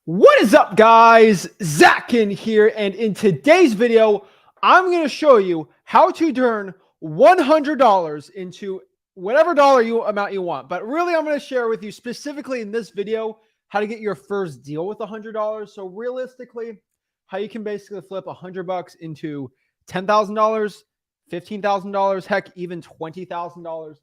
What is up, guys? Zach Ginn here, and in today's video, I'm going to show you how to turn $100 into whatever amount you want. But really, I'm going to share with you specifically in this video how to get your first deal with $100. So realistically, how you can basically flip $100 into $10,000, $15,000, heck, even $20,000.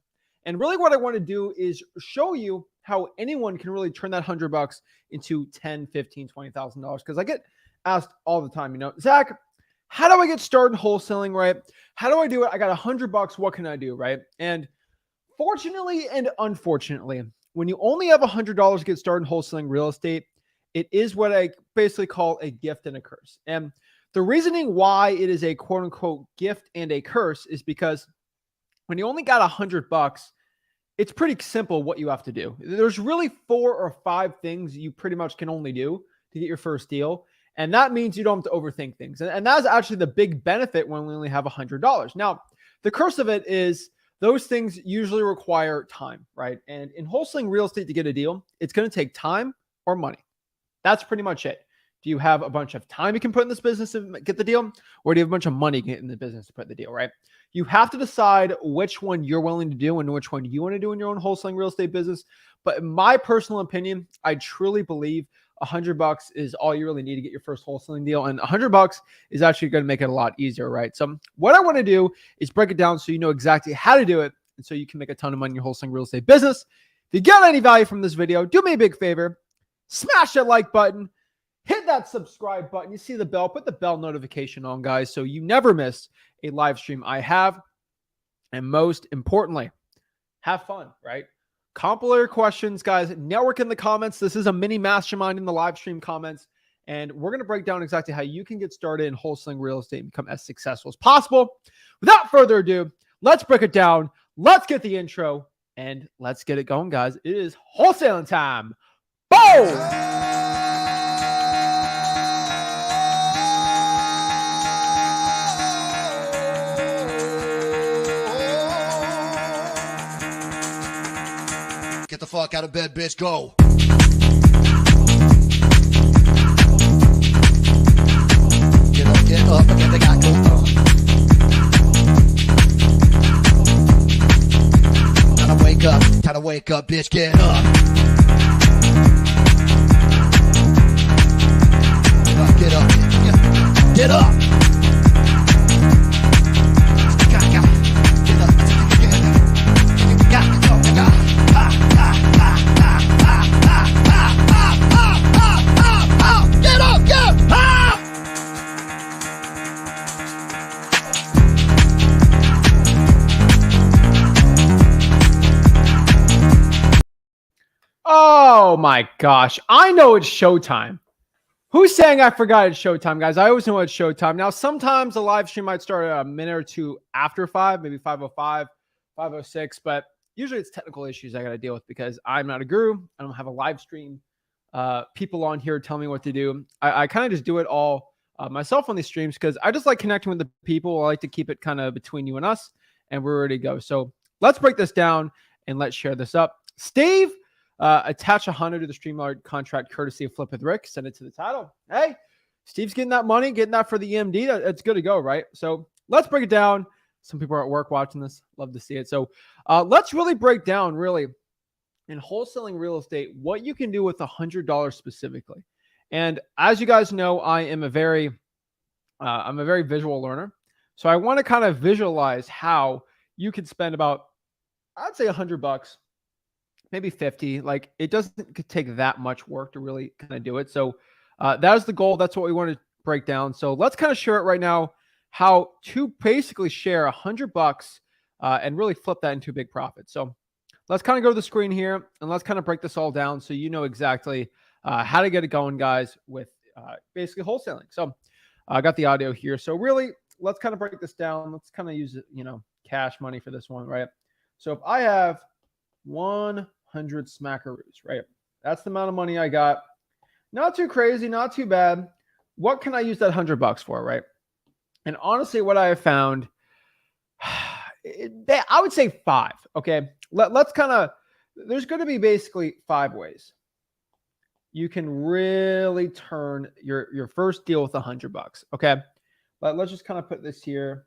And really what I want to do is show you how anyone can really turn that $100 into $10, $15, $20,000. Because I get asked all the time, Zach, how do I get started wholesaling, right? How do I do it? I got $100. What can I do, right? And fortunately and unfortunately, when you only have $100 to get started in wholesaling real estate, it is what I basically call a gift and a curse. And the reasoning why it is a quote unquote gift and a curse is because when you only got $100, it's pretty simple what you have to do. There's really 4 or 5 things you pretty much can only do to get your first deal. And that means you don't have to overthink things. And that's actually the big benefit when we only have $100. Now, the curse of it is those things usually require time, right? And in wholesaling real estate to get a deal, it's going to take time or money. That's pretty much it. Do you have a bunch of time you can put in this business to get the deal? Or do you have a bunch of money you can get in the business to put the deal, right? You have to decide which one you're willing to do and which one you want to do in your own wholesaling real estate business. But in my personal opinion, I truly believe $100 is all you really need to get your first wholesaling deal. And $100 is actually going to make it a lot easier, right? So what I want to do is break it down so you know exactly how to do it and so you can make a ton of money in your wholesaling real estate business. If you got any value from this video, do me a big favor, smash that like button. Hit that subscribe button. You see the bell. Put the bell notification on, guys, so you never miss a live stream I have. And most importantly, have fun, right? Complementary questions, guys. Network in the comments. This is a mini mastermind in the live stream comments. And we're going to break down exactly how you can get started in wholesaling real estate and become as successful as possible. Without further ado, let's break it down. Let's get the intro and let's get it going, guys. It is wholesaling time. Boom! Get the fuck out of bed, bitch. Go. Get up, and get the guy go. Time to wake up, bitch. Get up. Get up. Get up. Oh my gosh. I know it's showtime. Who's saying I forgot it's showtime, guys? I always know it's showtime. Now, sometimes the live stream might start a minute or two after 5, maybe 5:05, 5:06, but usually it's technical issues I got to deal with because I'm not a guru. I don't have a live stream. People on here tell me what to do. I kind of just do it all myself on these streams because I just like connecting with the people. I like to keep it kind of between you and us, and we're ready to go. So let's break this down and let's share this up. Steve, attach 100 to the StreamYard contract courtesy of Flip with Rick. Send it to the title. Hey, Steve's getting that money, getting that for the EMD. That's good to go, right? So let's break it down. Some people are at work watching this. Love to see it. So let's really break down, really, in wholesaling real estate, what you can do with $100 specifically. And as you guys know, I'm a very visual learner. So I want to kind of visualize how you could spend about, I'd say $100, maybe 50. Like, it doesn't take that much work to really kind of do it. So that is the goal. That's what we want to break down. So let's kind of share it right now, how to basically share $100 and really flip that into a big profit. So let's kind of go to the screen here and let's kind of break this all down so you know exactly how to get it going, guys, with basically wholesaling. So I got the audio here. So really, let's kind of break this down. Let's kind of use, cash money for this one, right? So if I have 100 smackaroos, right? That's the amount of money I got. Not too crazy, not too bad. What can I use that $100 for, right? And honestly, what I have found, I would say 5. Okay, let's kind of. There's going to be basically 5 ways. you can really turn your first deal with $100. Okay. But let's just kind of put this here.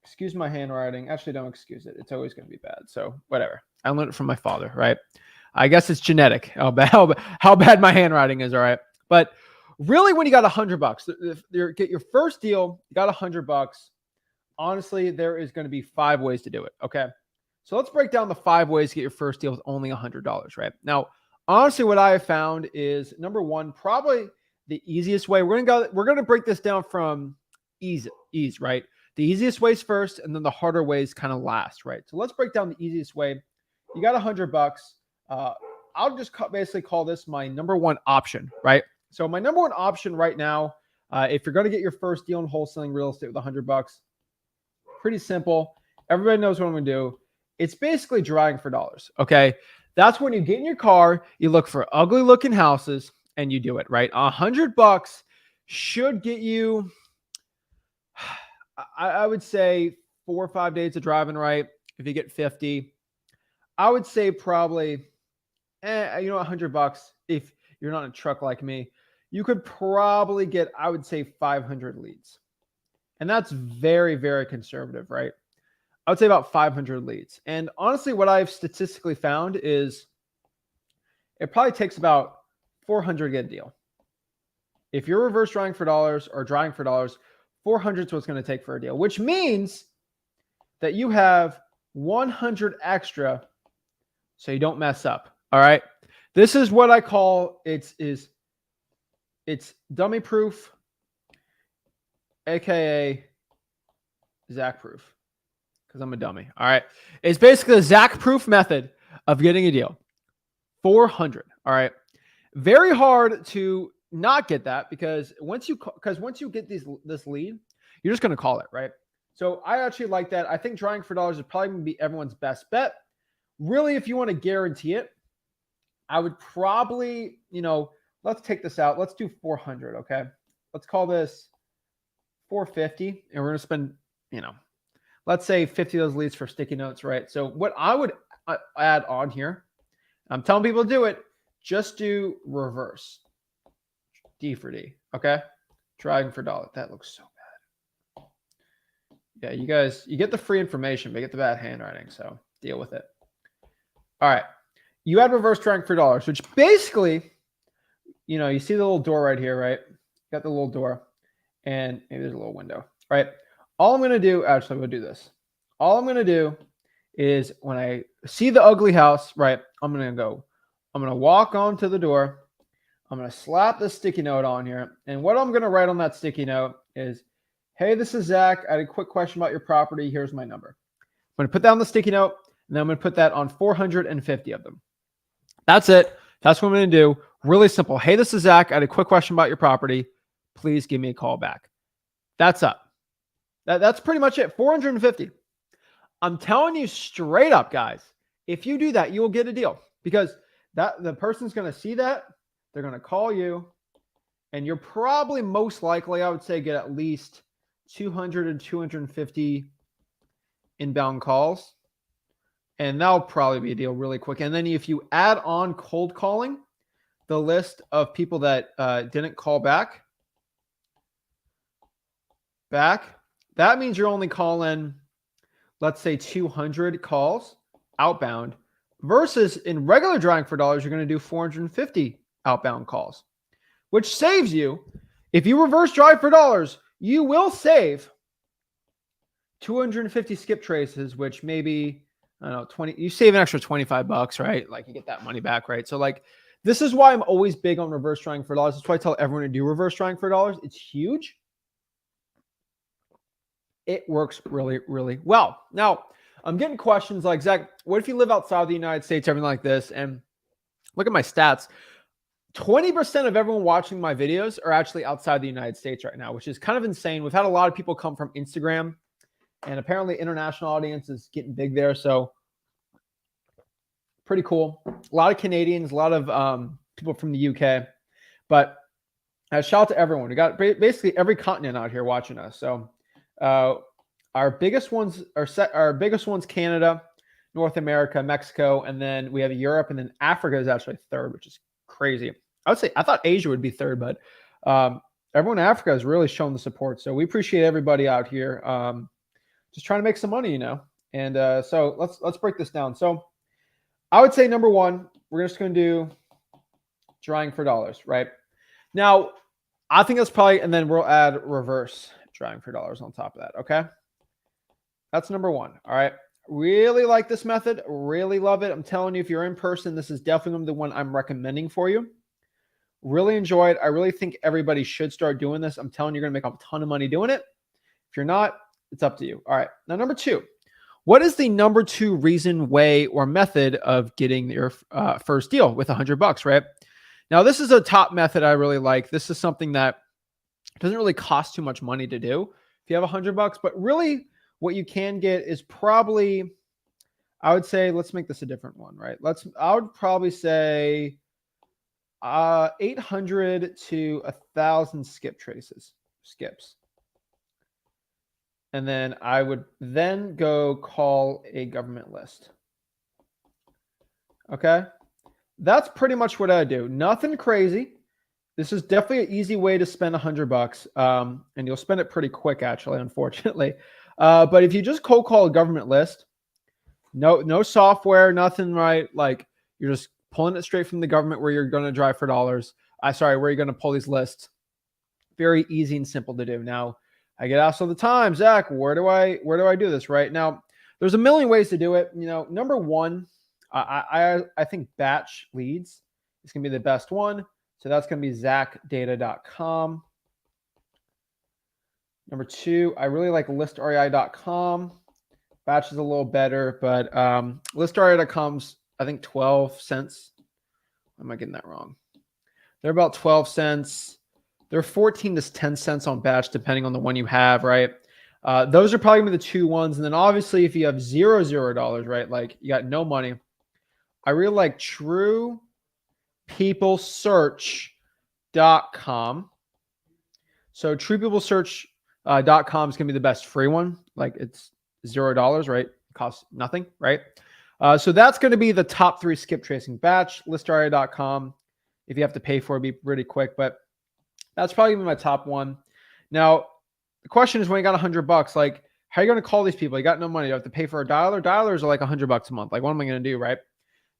Excuse my handwriting. Actually, don't excuse it. It's always going to be bad. So whatever. I learned it from my father, right? I guess it's genetic. How bad my handwriting is. All right. But really, when you got $100, get your first deal, you got $100. Honestly, there is going to be 5 ways to do it. Okay. So let's break down the 5 ways to get your first deal with only $100, right? Now, honestly, what I have found is number one, probably the easiest way. We're going to break this down from ease, right? The easiest ways first, and then the harder ways kind of last, right? So let's break down the easiest way. You got $100. I'll just basically call this my number one option, right? So my number one option right now, if you're going to get your first deal in wholesaling real estate with $100, pretty simple. Everybody knows what I'm going to do. It's basically driving for dollars. Okay. That's when you get in your car, you look for ugly looking houses and you do it, right? $100 should get you, I would say 4 or 5 days of driving, right? If you get 50, I would say probably, $100 if you're not in a truck like me, you could probably get, I would say 500 leads. And that's very, very conservative, right? I would say about 500 leads. And honestly, what I've statistically found is it probably takes about 400 to get a deal. If you're reverse driving for dollars or driving for dollars, 400 is what it's going to take for a deal, which means that you have 100 extra so you don't mess up. All right. This is what I call it's dummy proof, AKA Zach proof, because I'm a dummy. All right. It's basically a Zach proof method of getting a deal. 400. All right. Very hard to not get that because once you get this lead, you're just going to call it, right? So I actually like that. I think driving for dollars is probably going to be everyone's best bet. Really, if you want to guarantee it, I would probably, let's take this out. Let's do 400. Okay. Let's call this 450 and we're going to spend, let's say 50 of those leads for sticky notes, right? So what I would add on here, I'm telling people to do it, just do reverse. D for D, okay? Driving for dollar. That looks so bad. Yeah, you guys, you get the free information, but you get the bad handwriting, so deal with it. All right. You add reverse driving for dollars, which basically, you see the little door right here, right? You got the little door, and maybe there's a little window, right? All I'm going to do, actually, we'll do this. All I'm going to do is when I see the ugly house, right, I'm going to walk onto the door. I'm going to slap the sticky note on here. And what I'm going to write on that sticky note is, hey, this is Zach. I had a quick question about your property. Here's my number. I'm going to put that on the sticky note, and then I'm going to put that on 450 of them. That's it. That's what I'm going to do. Really simple. Hey, this is Zach. I had a quick question about your property. Please give me a call back. That's up. That's pretty much it. 450. I'm telling you straight up, guys, if you do that, you will get a deal because the person's going to see that. They're going to call you, and you're probably most likely, I would say, get at least 200 and 250 inbound calls, and that'll probably be a deal really quick. And then if you add on cold calling, the list of people that didn't call back, that means you're only calling, let's say, 200 calls outbound versus in regular driving for dollars, you're going to do 450 outbound calls, which saves you, if you reverse drive for dollars, you will save 250 skip traces, which maybe, I don't know, 20, you save an extra $25, right? Like you get that money back, right? So like, this is why I'm always big on reverse driving for dollars. That's why I tell everyone to do reverse driving for dollars. It's huge. It works really, really well. Now, I'm getting questions like, Zach, what if you live outside the United States, everything like this? And look at my stats. 20% of everyone watching my videos are actually outside the United States right now, which is kind of insane. We've had a lot of people come from Instagram, and apparently international audience is getting big there. So pretty cool. A lot of Canadians, a lot of people from the UK. But shout out to everyone. We got basically every continent out here watching us. So our biggest ones Canada, North America, Mexico, and then we have Europe, and then Africa is actually third, which is crazy. I would say I thought Asia would be third, but everyone in Africa has really shown the support. So we appreciate everybody out here just trying to make some money, And so let's break this down. So I would say number one, we're just going to do drawing for dollars, right? Now, I think that's probably, and then we'll add reverse drawing for dollars on top of that, okay? That's number one, all right? Really like this method, really love it. I'm telling you, if you're in person, this is definitely the one I'm recommending for you. Really enjoy it. I really think everybody should start doing this. I'm telling you, you're going to make a ton of money doing it. If you're not, it's up to you. All right, now number two. What is the number two reason, way, or method of getting your first deal with $100, right? Now, this is a top method I really like. This is something that doesn't really cost too much money to do if you have $100, but really what you can get is probably, I would say, let's make this a different one, right? I would probably say 800 to 1,000 skips. And then I would then go call a government list. Okay. That's pretty much what I do. Nothing crazy. This is definitely an easy way to spend $100. And you'll spend it pretty quick, actually, unfortunately. But if you just cold call a government list, no software, nothing, right? Like you're just pulling it straight from the government where you're going to drive for dollars. Where you're going to pull these lists. Very easy and simple to do. Now, I get asked all the time, Zach, where do I do this? Right now, there's a million ways to do it. Number one, I think batch leads is going to be the best one. So that's going to be zachdata.com. Number two, I really like listrei.com. Batch is a little better, but listrei.com's, I think, 12 cents. Am I getting that wrong? They're about 12 cents. They're 14 to 10 cents on batch, depending on the one you have, right? Those are probably going to be the two ones. And then obviously, if you have $0, right, like you got no money, I really like truepeoplesearch.com. So truepeoplesearch.com is going to be the best free one. Like it's $0, right? It costs nothing, right? So that's going to be the top three skip tracing batch. Listrei.com. If you have to pay for it, be pretty quick, but that's probably my top one. Now, the question is, when you got $100, like, how are you going to call these people? You got no money. You have to pay for a dialer. Dialers are like $100 a month. Like, what am I going to do, right?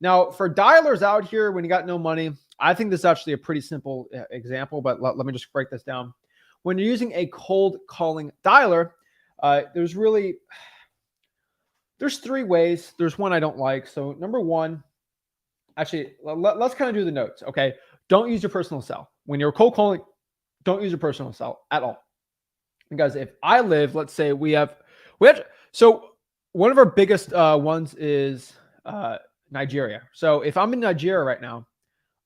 Now, for dialers out here, when you got no money, I think this is actually a pretty simple example, but let me just break this down. When you're using a cold calling dialer, there's three ways. There's one I don't like. So number one, actually, let's kind of do the notes, okay? Don't use your personal cell. When you're cold calling, don't use your personal cell at all. Because if I live, let's say we have, so one of our biggest ones is Nigeria. So if I'm in Nigeria right now,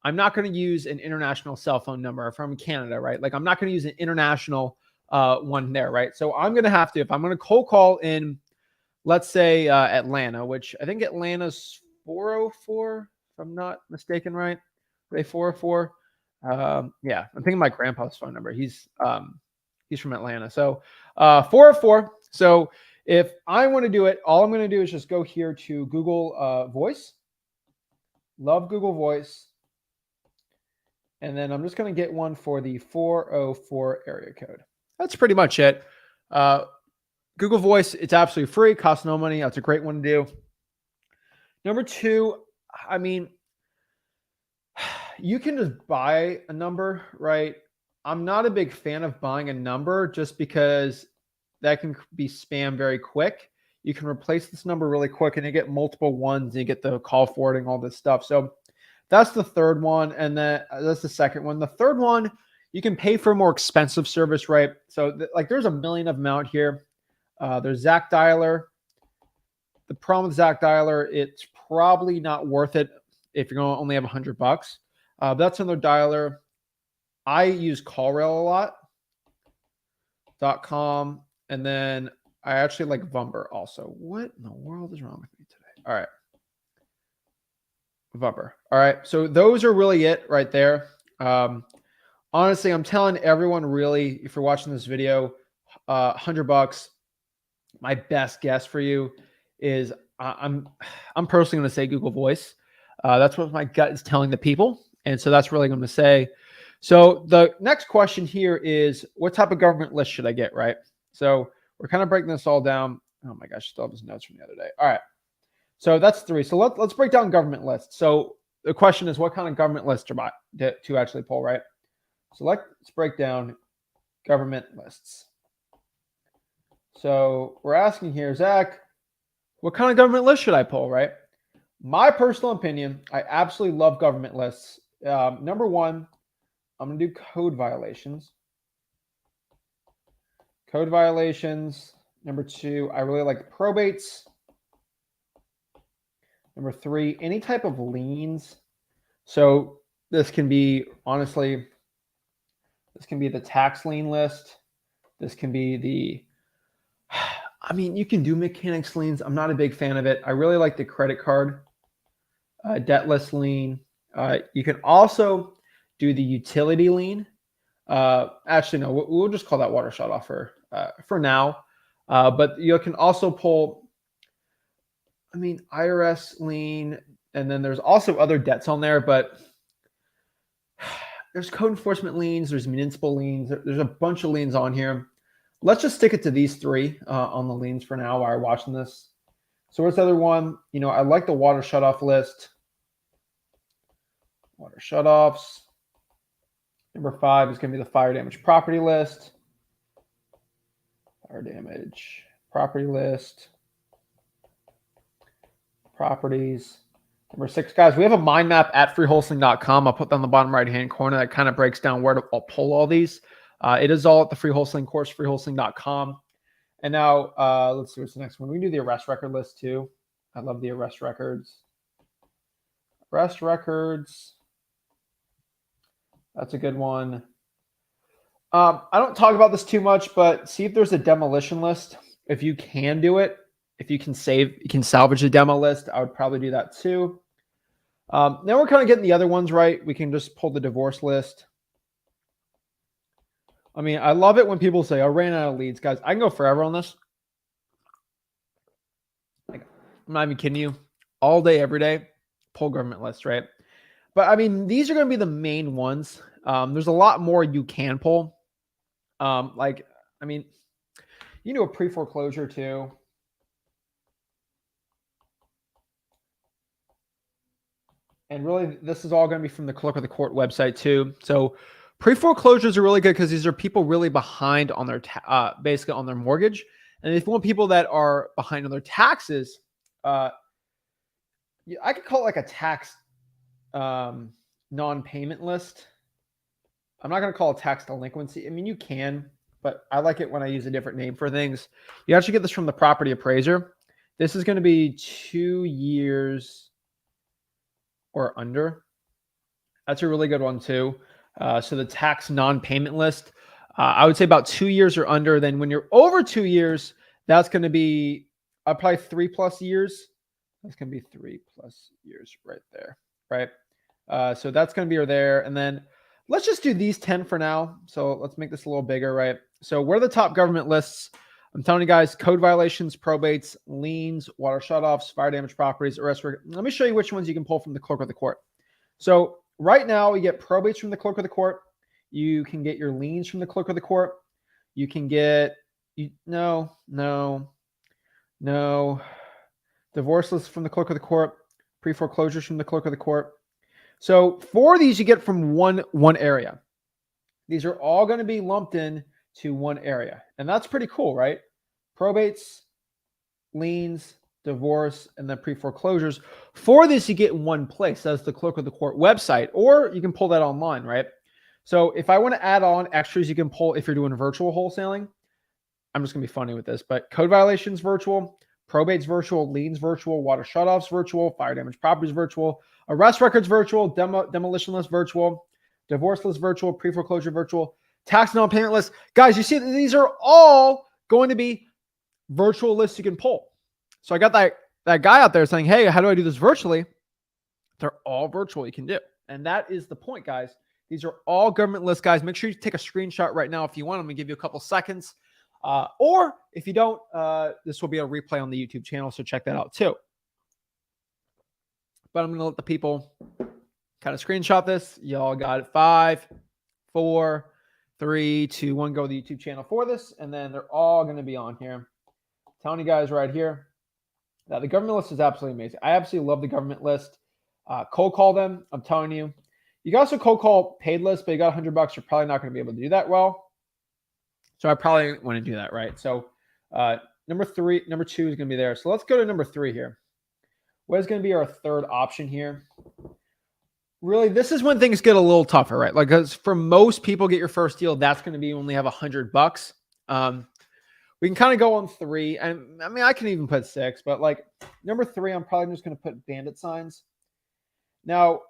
I'm not going to use an international cell phone number from Canada, right? Like I'm not going to use an international one there, right? So I'm going to have to, if I'm going to cold call in, let's say Atlanta, which I think Atlanta's 404, if I'm not mistaken, right? Are they 404? Yeah, I'm thinking my grandpa's phone number. He's from Atlanta. So 404. So if I want to do it, all I'm going to do is just go here to Google Voice. Love Google Voice. And then I'm just going to get one for the 404 area code. That's pretty much it. Google Voice, it's absolutely free, costs no money. That's a great one to do. Number two, I mean, you can just buy a number, right? I'm not a big fan of buying a number just because that can be spam very quick. You can replace this number really quick and you get multiple ones and you get the call forwarding, all this stuff. So that's the third one. And then that's the second one. The third one, you can pay for a more expensive service, right? So like there's a million of them out here. There's Zach Dialer. The problem with Zach Dialer, it's probably not worth it if you're going to only have $100. That's another dialer. I use CallRail a lot. .com. And then I actually like Vumber also. What in the world is wrong with me today? All right. Vumber. All right. So those are really it right there. Honestly, I'm telling everyone, really, if you're watching this video, $100, my best guess for you is I'm personally going to say Google Voice. That's what my gut is telling the people. And so that's really going to say. So the next question here is, what type of government list should I get, right? So we're kind of breaking this all down. Oh my gosh, still have his notes from the other day. All right. So that's 3. So let's break down government lists. So the question is, what kind of government list to actually pull, right? So let's break down government lists. So we're asking here, Zach, what kind of government list should I pull, right? My personal opinion, I absolutely love government lists. Number 1, I'm going to do code violations. Code violations. Number 2, I really like probates. Number 3, any type of liens. So this can be, honestly, this can be the tax lien list. This can be the, I mean, you can do mechanics liens. I'm not a big fan of it. I really like the credit card, debt list lien. You can also do the utility lien. Actually, no, we'll just call that water shut off for now. But you can also pull, I mean, IRS lien, and then there's also other debts on there, but there's code enforcement liens, there's municipal liens, there's a bunch of liens on here. Let's just stick it to these 3 on the liens for now while we're watching this. So what's the other one? You know, I like the water shutoff list. Water shutoffs. Number 5 is going to be the fire damage property list. Fire damage property list. Properties. Number 6, guys, we have a mind map at freewholesaling.com. I'll put that on the bottom right-hand corner. That kind of breaks down where to pull all these. It is all at the free wholesaling course, freewholesaling.com. And now let's see what's the next one. We can do the arrest record list too. I love the arrest records. Arrest records. That's a good one. I don't talk about this too much, but see if there's a demolition list. If you can do it, if you can salvage the demo list, I would probably do that too. Now we're kind of getting the other ones right. We can just pull the divorce list. I mean, I love it when people say, I ran out of leads. Guys, I can go forever on this. Like, I'm not even kidding you. All day, every day, pull government lists, right? But I mean, these are going to be the main ones. There's a lot more you can pull. Like, I mean, you can do a pre-foreclosure too. And really, this is all going to be from the clerk of the court website too. So pre-foreclosures are really good because these are people really behind on their basically on their mortgage. And if you want people that are behind on their taxes, I could call it like a tax non-payment list. I'm not going to call it tax delinquency. I mean, you can, but I like it when I use a different name for things. You actually get this from the property appraiser. This is going to be 2 years or under. That's a really good one too. So the tax non-payment list, I would say about 2 years or under. Then when you're over 2 years, that's going to be probably 3+ years. That's going to be 3+ years right there, right? So that's going to be there. And then let's just do these 10 for now. So let's make this a little bigger, right? So what are the top government lists? I'm telling you guys, code violations, probates, liens, water shutoffs, fire damage properties, arrest record. Let me show you which ones you can pull from the clerk of the court. So right now, you get probates from the clerk of the court. You can get your liens from the clerk of the court. You can get, no. Divorce lists from the clerk of the court. Pre-foreclosures from the clerk of the court. So 4 of these you get from one area. These are all going to be lumped in to one area. And that's pretty cool, right? Probates, liens, divorce, and then pre-foreclosures. For this, you get in one place. That's the clerk of the court website, or you can pull that online, right? So if I want to add on extras, you can pull if you're doing virtual wholesaling. I'm just going to be funny with this, but code violations virtual, probates virtual, liens virtual, water shutoffs virtual, fire damage properties virtual, arrest records virtual, demolition list virtual, divorce list virtual, pre-foreclosure virtual, tax non-payment list. Guys, you see these are all going to be virtual lists you can pull. So I got that guy out there saying, hey, how do I do this virtually? They're all virtual you can do. And that is the point, guys. These are all government lists, guys. Make sure you take a screenshot right now if you want. I'm going to give you a couple seconds. Or if you don't, this will be a replay on the YouTube channel, so check that out too. But I'm going to let the people kind of screenshot this. Y'all got it. 5, 4, 3, 2, 1. Go to the YouTube channel for this. And then they're all going to be on here. Telling you guys right here that the government list is absolutely amazing. I absolutely love the government list. Cold call them. I'm telling you. You can also cold call paid list, but you got $100. You're probably not going to be able to do that well. So I probably want to do that, right? So number 2 is going to be there. So let's go to number 3 here. What is going to be our third option here? Really, this is when things get a little tougher, right? Like, because for most people, get your first deal, that's going to be only have $100. We can kind of go on 3, and I mean, I can even put 6, but like number 3, I'm probably just going to put bandit signs. Now,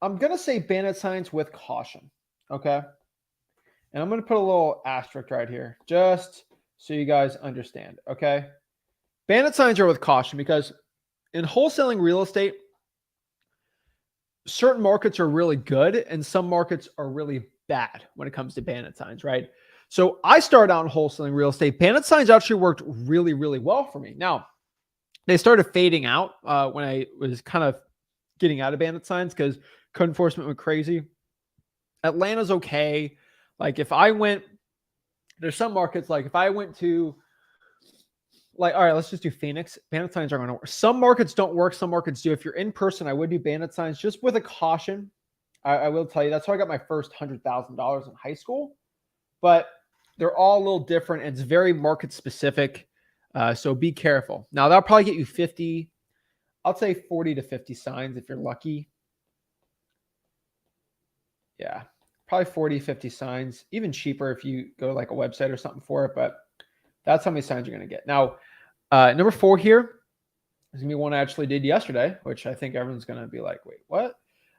I'm going to say bandit signs with caution, okay? And I'm going to put a little asterisk right here, just so you guys understand, okay? Bandit signs are with caution because in wholesaling real estate, certain markets are really good and some markets are really bad when it comes to bandit signs, right? So I started out in wholesaling real estate. Bandit signs actually worked really, really well for me. Now, they started fading out when I was kind of getting out of bandit signs because code enforcement went crazy. Atlanta's okay. Like if I went, there's some markets, like if I went to, like, all right, let's just do Phoenix. Bandit signs aren't going to work. Some markets don't work. Some markets do. If you're in person, I would do bandit signs just with a caution. I will tell you, that's how I got my first $100,000 in high school. But they're all a little different. And it's very market specific. So be careful. Now, that'll probably get you 50, I'll say 40 to 50 signs if you're lucky. Yeah, probably 40, 50 signs. Even cheaper if you go to like a website or something for it. But that's how many signs you're going to get. Now, number 4 here is going to be one I actually did yesterday, which I think everyone's going to be like, wait, what?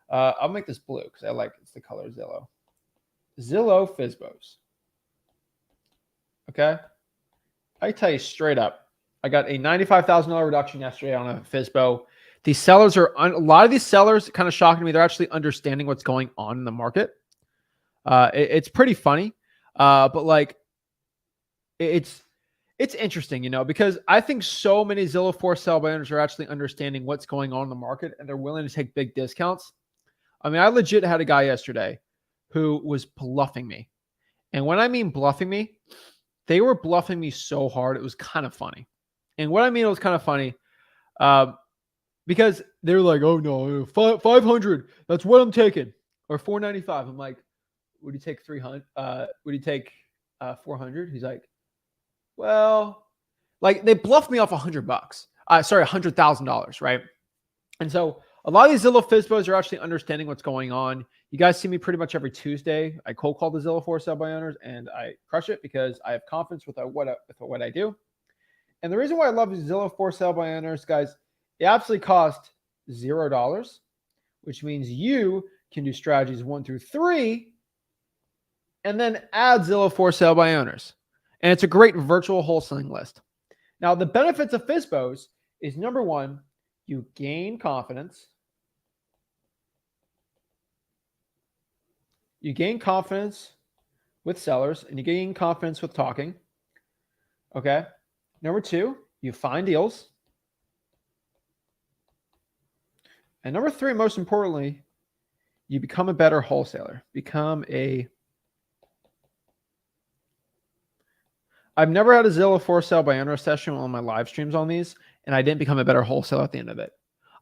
I'll make this blue because I like it's the color Zillow. Zillow FSBOs. Okay. I tell you straight up, I got a $95,000 reduction yesterday on a FSBO. These sellers are, a lot of these sellers kind of shocking me. They're actually understanding what's going on in the market. It's pretty funny. But like, it's interesting, you know, because I think so many Zillow for sale by owners are actually understanding what's going on in the market and they're willing to take big discounts. I mean, I legit had a guy yesterday who was bluffing me. And when I mean bluffing me, they were bluffing me so hard, it was kind of funny. And what I mean, it was kind of funny because they're like, oh no, 500, that's what I'm taking. Or 495. I'm like, would you take 300? Would you take 400? He's like, well, like they bluffed me off $100. Sorry, $100,000, right? And so a lot of these Zillow FSBOs are actually understanding what's going on. You guys see me pretty much every Tuesday. I cold call the Zillow for sale by owners and I crush it because I have confidence with what I do. And the reason why I love Zillow for sale by owners, guys, it absolutely costs $0, which means you can do strategies 1 through 3 and then add Zillow for sale by owners. And it's a great virtual wholesaling list. Now, the benefits of FSBOs is number 1, you gain confidence. You gain confidence with sellers and you gain confidence with talking. Okay. Number 2, you find deals. And number 3, most importantly, you become a better wholesaler. I've never had a Zillow for sale by owner session on my live streams on these, and I didn't become a better wholesaler at the end of it.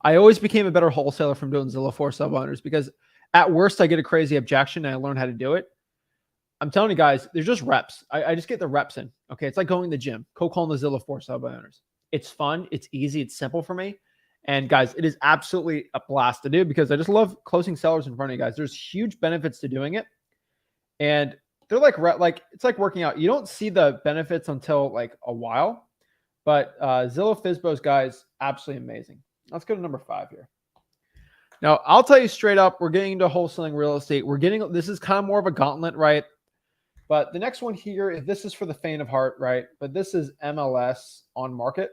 I always became a better wholesaler from doing Zillow for sale by owners because at worst, I get a crazy objection and I learn how to do it. I'm telling you guys, there's just reps. I just get the reps in. Okay. It's like going to the gym, cold calling the Zillow for sale by owners. It's fun. It's easy. It's simple for me. And guys, it is absolutely a blast to do because I just love closing sellers in front of you guys. There's huge benefits to doing it. And they're like it's like working out. You don't see the benefits until like a while, but Zillow FSBOs, guys, absolutely amazing. Let's go to number 5 here. Now, I'll tell you straight up, we're getting into wholesaling real estate. This is kind of more of a gauntlet, right? But the next one here, this is for the faint of heart, right? But this is MLS on market.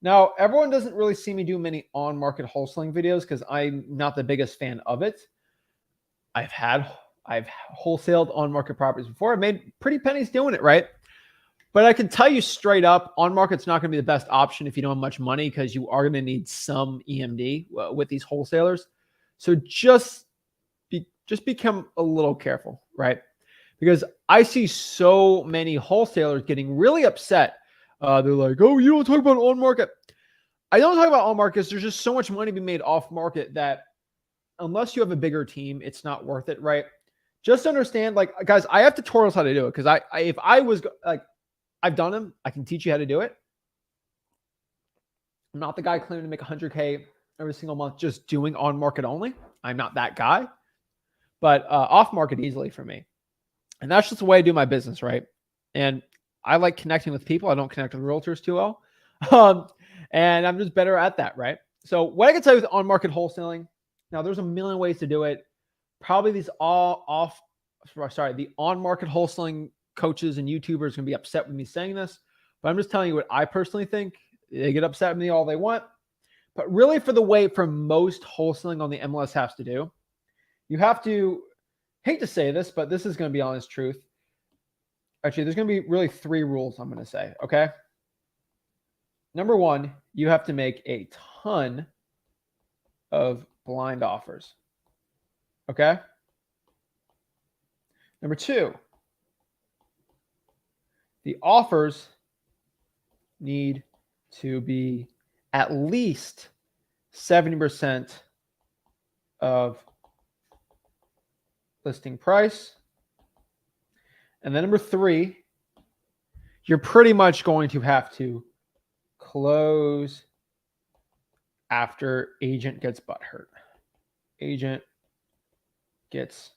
Now, everyone doesn't really see me do many on market wholesaling videos because I'm not the biggest fan of it. I've wholesaled on market properties before. I've made pretty pennies doing it, right? But I can tell you straight up, on market's not going to be the best option if you don't have much money, because you are going to need some EMD with these wholesalers. So just become a little careful, right? Because I see so many wholesalers getting really upset. They're like, "Oh, you don't talk about on market." I don't talk about on markets. There's just so much money being made off market that unless you have a bigger team, it's not worth it, right? Just understand, like, guys, I have tutorials how to do it, because if I was like, I've done them. I can teach you how to do it. I'm not the guy claiming to make 100K every single month just doing on market only. I'm not that guy, but off market easily for me. And that's just the way I do my business, right? And I like connecting with people. I don't connect with realtors too well. And I'm just better at that, right? So what I can tell you with on market wholesaling, now there's a million ways to do it. Probably the on market wholesaling coaches and YouTubers are going to be upset with me saying this, but I'm just telling you what I personally think. They get upset with me all they want, but really for most wholesaling on the MLS has to do, you have to, hate to say this, but this is going to be honest truth. Actually, there's going to be really 3 rules I'm going to say, okay? Number 1, you have to make a ton of blind offers, okay? Number 2, the offers need to be at least 70% of listing price. And then number 3, you're pretty much going to have to close after agent gets butthurt. Agent gets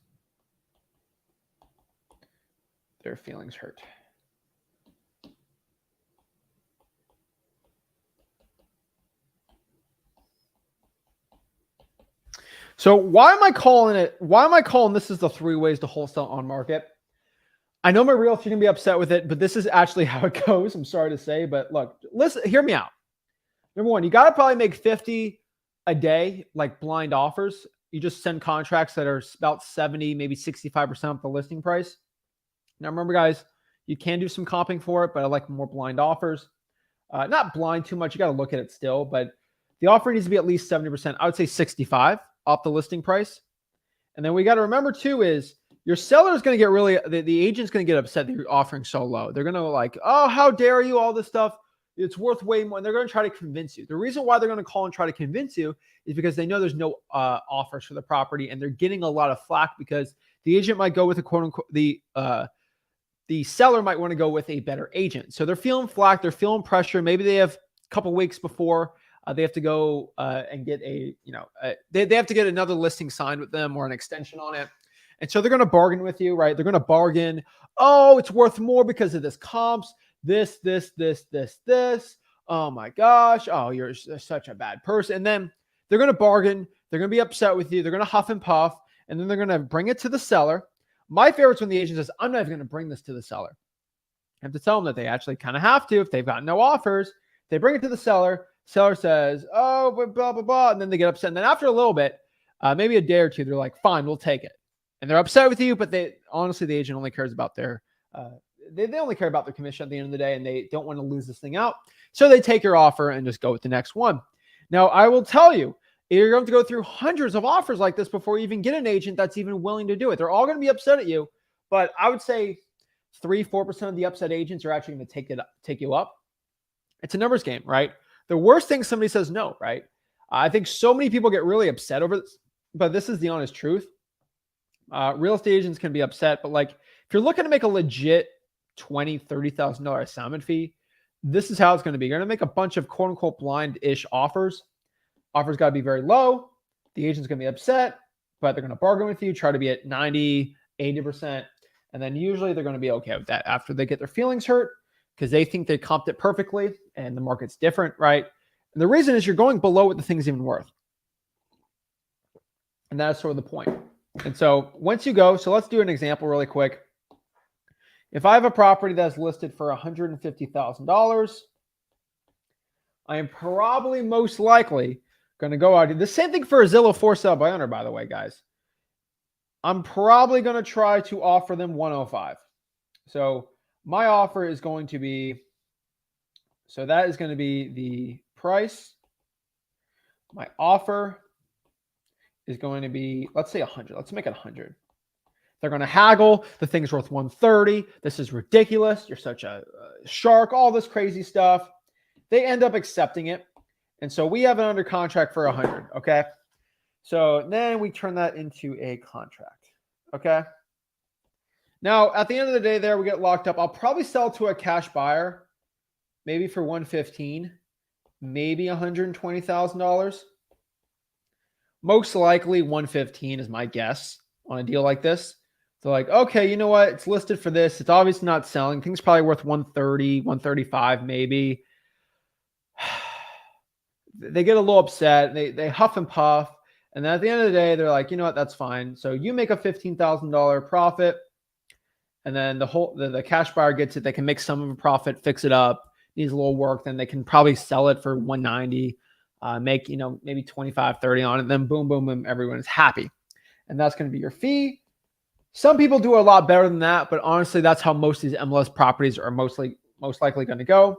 their feelings hurt. So why am I calling this is the 3 ways to wholesale on market? I know my realtor can be upset with it, but this is actually how it goes. I'm sorry to say, but look, listen, hear me out. Number 1, you got to probably make 50 a day, like blind offers. You just send contracts that are about 70, maybe 65% of the listing price. Now remember, guys, you can do some comping for it, but I like more blind offers. Not blind too much. You got to look at it still, but the offer needs to be at least 70%. I would say 65 off the listing price. And then we got to remember too is your seller is going to get really, the agent's going to get upset that you're offering so low. They're going to like, "Oh, how dare you," all this stuff. It's worth way more. And they're going to try to convince you. The reason why they're going to call and try to convince you is because they know there's no offers for the property, and they're getting a lot of flack because the agent might go with a quote unquote, the seller might want to go with a better agent. So they're feeling flack. They're feeling pressure. Maybe they have a couple weeks before they have to go and get they have to get another listing signed with them or an extension on it. And so they're going to bargain with you, right? They're going to bargain. "Oh, it's worth more because of this comps, this. Oh my gosh. Oh, you're such a bad person." And then they're going to bargain. They're going to be upset with you. They're going to huff and puff. And then they're going to bring it to the seller. My favorite is when the agent says, "I'm not even going to bring this to the seller." I have to tell them that they actually kind of have to if they've got no offers. They bring it to the seller. Seller says, "Oh, blah, blah, blah." And then they get upset. And then after a little bit, maybe a day or two, they're like, "Fine, we'll take it." And they're upset with you, but honestly, the agent only cares about they only care about their commission at the end of the day, and they don't want to lose this thing out. So they take your offer and just go with the next one. Now, I will tell you, you're going to go through hundreds of offers like this before you even get an agent that's even willing to do it. They're all going to be upset at you, but I would say 3-4% of the upset agents are actually going to take you up. It's a numbers game, right? The worst thing, somebody says no, right? I think so many people get really upset over this, but this is the honest truth. Real estate agents can be upset, but like if you're looking to make a legit $20,000, $30,000 assignment fee, this is how it's going to be. You're going to make a bunch of quote unquote blind-ish offers. Offers got to be very low. The agent's going to be upset, but they're going to bargain with you, try to be at 90, 80%. And then usually they're going to be okay with that after they get their feelings hurt because they think they comped it perfectly and the market's different, right? And the reason is you're going below what the thing's even worth. And that's sort of the point. And so once you go, so let's do an example really quick. If I have a property that's listed for $150,000, I am probably most likely going to go out. The same thing for a Zillow for sale by owner, by the way, guys. I'm probably going to try to offer them 105. So My offer is going to be, so that is going to be the price. My offer is going to be, let's say 100. Let's make it 100. They're going to haggle. The thing's worth 130. This is ridiculous. You're such a shark, all this crazy stuff. They end up accepting it. And so we have it under contract for 100. Okay. So then we turn that into a contract. Okay. Now, at the end of the day there, we get locked up. I'll probably sell to a cash buyer, maybe for 115, maybe $120,000. Most likely 115 is my guess on a deal like this. They're like, okay, you know what? It's listed for this. It's obviously not selling. Things probably worth 130, 135 maybe. They get a little upset. They huff and puff. And then at the end of the day, they're like, you know what? That's fine. So you make a $15,000 profit. And then the cash buyer gets it. They can make some of a profit, fix it up, needs a little work. Then they can probably sell it for 190, make, maybe 25, 30 on it. Then boom, boom, boom, everyone is happy. And that's going to be your fee. Some people do a lot better than that, but honestly, that's how most of these MLS properties are most likely going to go,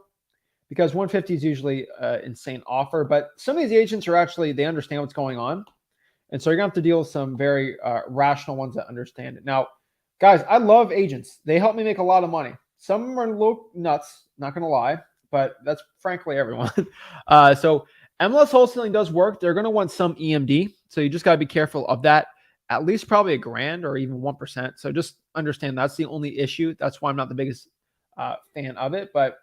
because 150 is usually an insane offer. But some of these agents are actually, they understand what's going on. And so you're going to have to deal with some very rational ones that understand it. Now, guys, I love agents. They help me make a lot of money. Some of them are a little nuts, not going to lie, but that's frankly everyone. So MLS wholesaling does work. They're going to want some EMD. So you just got to be careful of that. At least probably $1,000 or even 1%. So just understand that's the only issue. That's why I'm not the biggest fan of it. But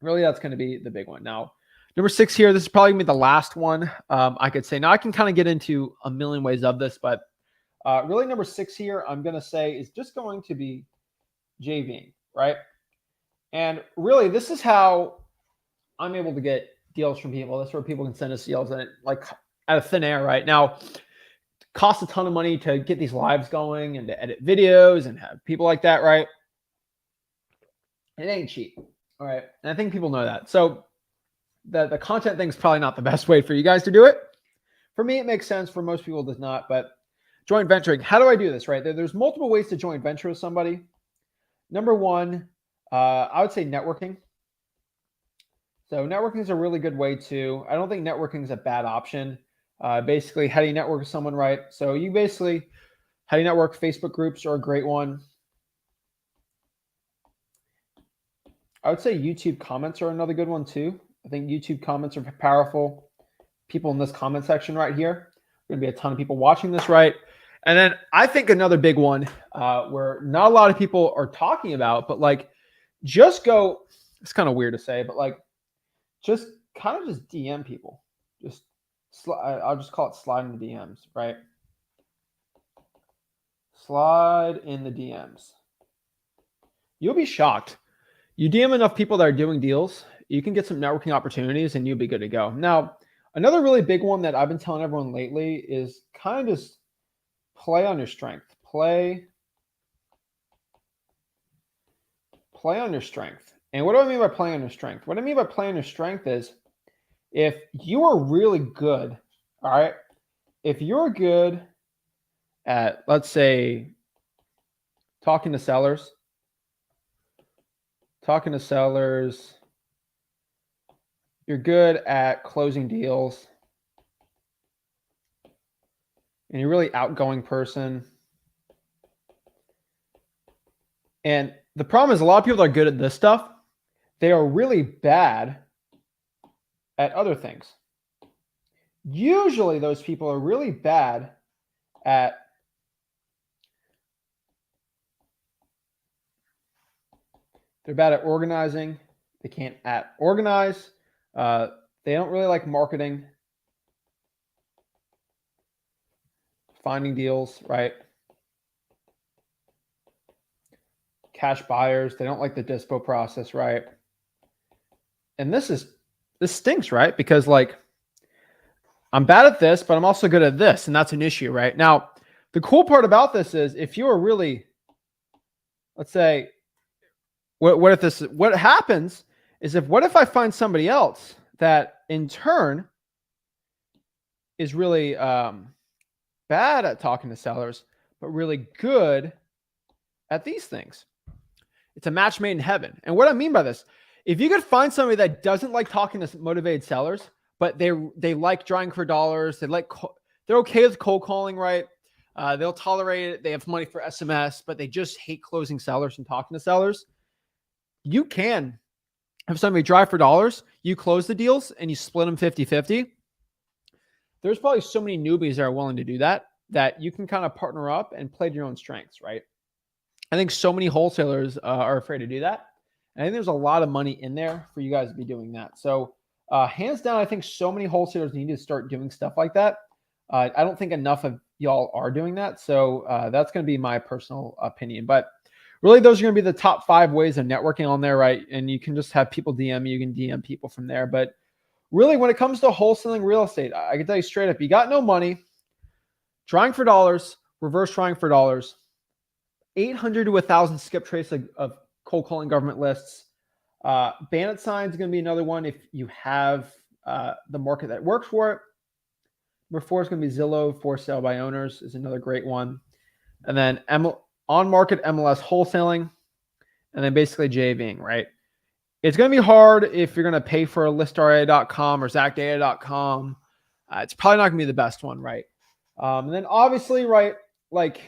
really, that's going to be the big one. Now, number 6 here, this is probably going to be the last one I could say. Now, I can kind of get into a million ways of this, but really number 6 here, I'm going to say is just going to be JVing, right? And really, this is how I'm able to get deals from people. That's where people can send us deals and like out of thin air, right? Now, costs a ton of money to get these lives going and to edit videos and have people like that, right? It ain't cheap, all right? And I think people know that. So the content thing is probably not the best way for you guys to do it. For me, it makes sense. For most people, it does not. But joint venturing, how do I do this, right? There's multiple ways to joint venture with somebody. Number one, I would say networking. So networking is a really good way to, I don't think networking is a bad option. Basically, how do you network with someone, right? So you basically, how do you network? Facebook groups are a great one. I would say YouTube comments are another good one too. I think YouTube comments are powerful. People in this comment section right here, going to be a ton of people watching this, right? And then I think another big one where not a lot of people are talking about, but like just go, it's kind of weird to say, but like just kind of just DM people. I'll just call it slide in the DMs, right? Slide in the DMs. You'll be shocked. You DM enough people that are doing deals, you can get some networking opportunities and you'll be good to go. Now, another really big one that I've been telling everyone lately is kind of just play on your strength. Play on your strength. And what do I mean by playing on your strength? What I mean by playing on your strength is if you are really good, all right, if you're good at, let's say, talking to sellers, you're good at closing deals, and you're a really outgoing person. And the problem is a lot of people that are good at this stuff, they are really bad at other things. Usually those people are really bad at organizing. They can't organize. They don't really like marketing, finding deals, right? Cash buyers, they don't like the dispo process, right? And this stinks, right? Because like I'm bad at this, but I'm also good at this, and that's an issue, right? Now, the cool part about this is if you're really, let's say, what happens is what if I find somebody else that in turn is really bad at talking to sellers, but really good at these things. it's a match made in heaven. And what I mean by this, if you could find somebody that doesn't like talking to motivated sellers, but they like drawing for dollars, they're okay with cold calling, right? They'll tolerate it. They have money for SMS, but they just hate closing sellers and talking to sellers. You can have somebody drive for dollars, you close the deals and you split them 50-50. There's probably so many newbies that are willing to do that you can kind of partner up and play to your own strengths, right? I think so many wholesalers are afraid to do that. And I think there's a lot of money in there for you guys to be doing that. So hands down, I think so many wholesalers need to start doing stuff like that. I don't think enough of y'all are doing that. So that's going to be my personal opinion. But really, those are going to be the top 5 ways of networking on there, right? And you can just have people DM you. You can DM people from there. But really, when it comes to wholesaling real estate, I can tell you straight up, you got no money, trying for dollars, reverse trying for dollars, 800 to 1,000 skip trace of cold calling government lists. Bandit sign is going to be another one if you have the market that works for it. Number 4 is going to be Zillow for sale by owners is another great one. And then on-market MLS wholesaling, and then basically JVing, right? It's going to be hard if you're going to pay for a listRA.com or ZachData.com. It's probably not going to be the best one, right? And then obviously, right, like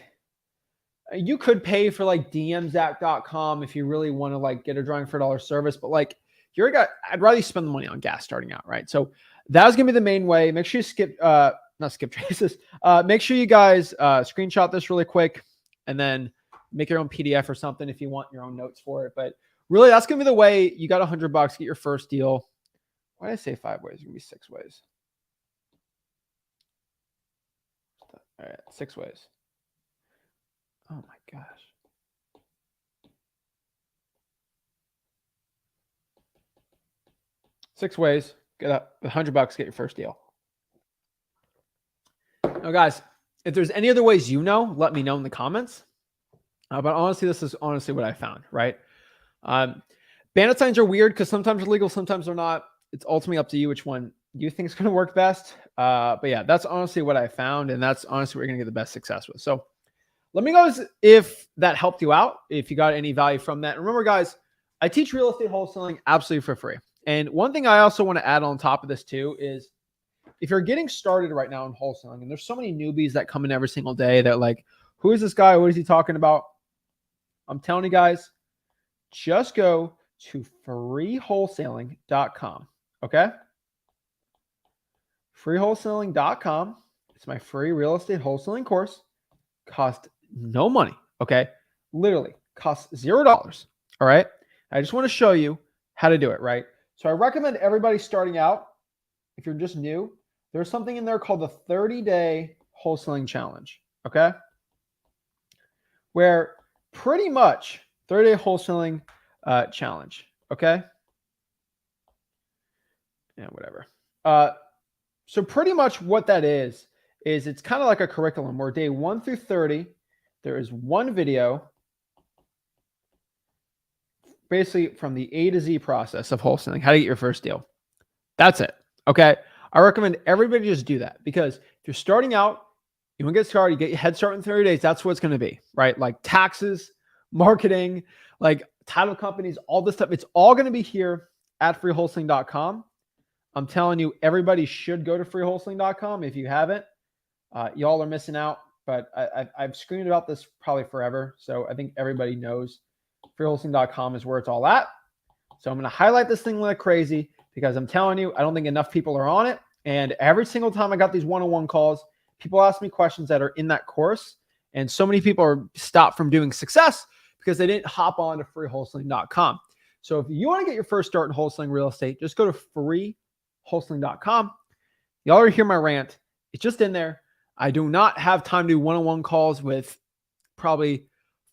you could pay for like DMZach.com if you really want to like get a drawing for $1 service, but like you're a guy, I'd rather you spend the money on gas starting out, right? So that's going to be the main way. Make sure you not skip traces. Make sure you guys screenshot this really quick and then make your own PDF or something if you want your own notes for it. But really, that's going to be the way. You got $100, get your first deal. Why did I say 5 ways? It's going to be 6 ways. All right, 6 ways. Oh my gosh. Six ways. Get up $100, get your first deal. Now, guys, if there's any other ways let me know in the comments. But honestly, this is honestly what I found, right? Bandit signs are weird because sometimes they're legal, sometimes they're not. It's ultimately up to you which one you think is going to work best. But yeah, that's honestly what I found, and that's honestly what you're going to get the best success with. So let me know if that helped you out, if you got any value from that. Remember, guys, I teach real estate wholesaling absolutely for free. And one thing I also want to add on top of this too is if you're getting started right now in wholesaling, and there's so many newbies that come in every single day that like, who is this guy? What is he talking about? I'm telling you guys, just go to freewholesaling.com. Okay? Freewholesaling.com. It's my free real estate wholesaling course. Cost no money. Okay? Literally costs $0. All right? I just want to show you how to do it, right? So I recommend everybody starting out, if you're just new, there's something in there called the 30-day wholesaling challenge. Okay? Where pretty much 30-day wholesaling challenge. Okay? Yeah, whatever. So pretty much what that is it's kind of like a curriculum where day 1 through 30, there is one video basically from the A to Z process of wholesaling, how to get your first deal. That's it. Okay. I recommend everybody just do that because if you're starting out, you want to get started, you get your head start in 30 days. That's what it's going to be, right? Like taxes, marketing, like title companies, all this stuff. It's all going to be here at freewholesaling.com. I'm telling you, everybody should go to freewholesaling.com. If you haven't, y'all are missing out, but I've screamed about this probably forever. So I think everybody knows freewholesaling.com is where it's all at. So I'm going to highlight this thing like crazy because I'm telling you, I don't think enough people are on it. And every single time I got these one-on-one calls, people ask me questions that are in that course. And so many people are stopped from doing success because they didn't hop on to freewholesaling.com. So if you want to get your first start in wholesaling real estate, just go to freewholesaling.com. Y'all already hear my rant. It's just in there. I do not have time to do one-on-one calls with probably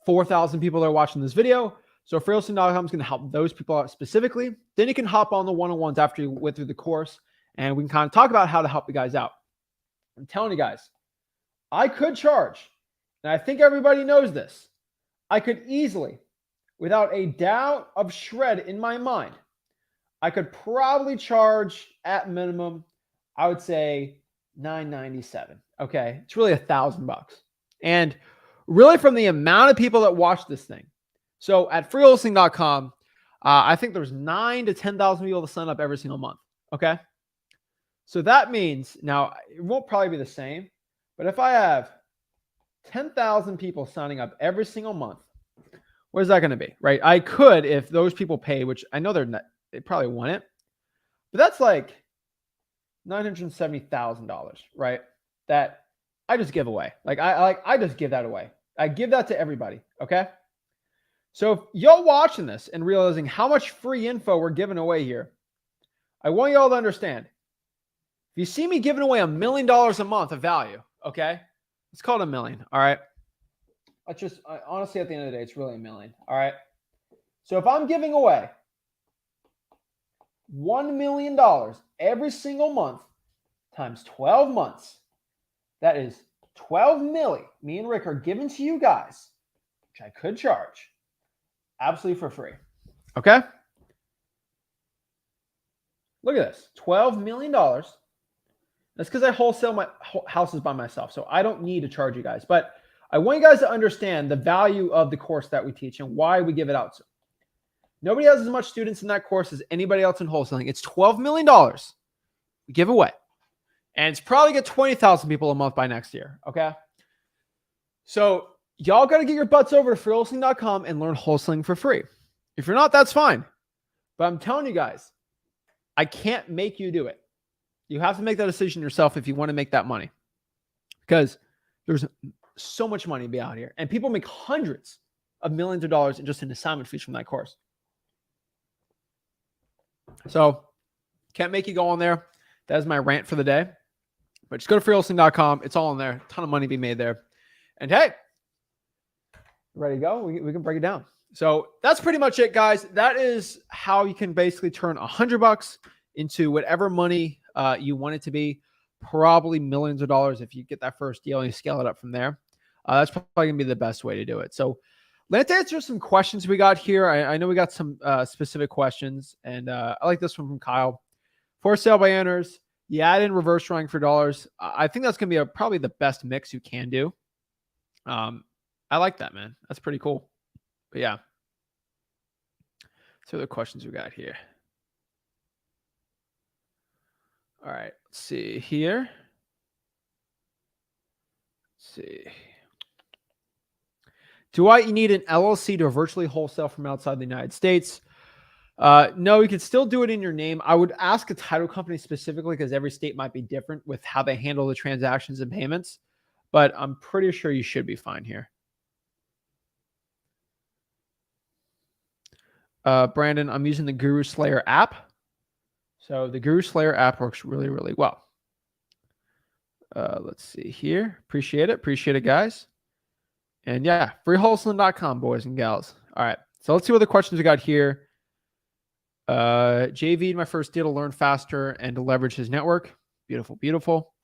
4,000 people that are watching this video. So freewholesaling.com is going to help those people out specifically. Then you can hop on the one-on-ones after you went through the course and we can kind of talk about how to help you guys out. I'm telling you guys, I could charge, and I think everybody knows this. I could easily, without a doubt of shred in my mind, I could probably charge at minimum, I would say $997. Okay. It's really $1,000. And really from the amount of people that watch this thing, So at freewholesaling.com, I think there's 9,000 to 10,000 people to sign up every single month. Okay. So that means now it won't probably be the same, but if I have 10,000 people signing up every single month, what is that going to be? Right. I could, if those people pay, which I know they probably want it, but that's like $970,000, right? That I just give away. I just give that away. I give that to everybody. Okay. So if y'all watching this and realizing how much free info we're giving away here, I want y'all to understand. If you see me giving away $1 million a month of value, okay, let's call it $1 million. All right. Honestly, at the end of the day, it's really $1 million. All right. So if I'm giving away $1 million every single month times 12 months, that is 12 million. Me and Rick are giving to you guys, which I could charge absolutely for free. Okay. Look at this, $12 million. That's because I wholesale my houses by myself. So I don't need to charge you guys, but I want you guys to understand the value of the course that we teach and why we give it out. Nobody has as much students in that course as anybody else in wholesaling. It's $12 million we give away. And it's probably get 20,000 people a month by next year. Okay. So y'all got to get your butts over to freewholesaling.com and learn wholesaling for free. If you're not, that's fine. But I'm telling you guys, I can't make you do it. You have to make that decision yourself if you want to make that money, because there's so much money to be out here and people make hundreds of millions of dollars in just in assignment fees from that course. So can't make you go on there. That is my rant for the day, but just go to freewholesaling.com. It's all in there. A ton of money to be made there. And hey, ready to go? We can break it down. So that's pretty much it, guys. That is how you can basically turn $100 into whatever money you want it to be, probably millions of dollars if you get that first deal and you scale it up from there. That's probably gonna be the best way to do it. So let's answer some questions we got here. I know we got some specific questions, and I like this one from Kyle. For sale by owners, you add in reverse drawing for dollars. I think that's gonna be probably the best mix you can do. I like that, man. That's pretty cool. But yeah. So the questions we got here. All right, let's see here. Let's see. Do I need an LLC to virtually wholesale from outside the United States? No, you can still do it in your name. I would ask a title company specifically because every state might be different with how they handle the transactions and payments, but I'm pretty sure you should be fine here. Brandon, I'm using the Guru Slayer app. So the Guru Slayer app works really, really well. Let's see here. Appreciate it. Appreciate it, guys. And yeah, freewholesaling.com, boys and gals. All right. So let's see what the questions we got here. JV, my first deal to learn faster and to leverage his network. Beautiful, beautiful.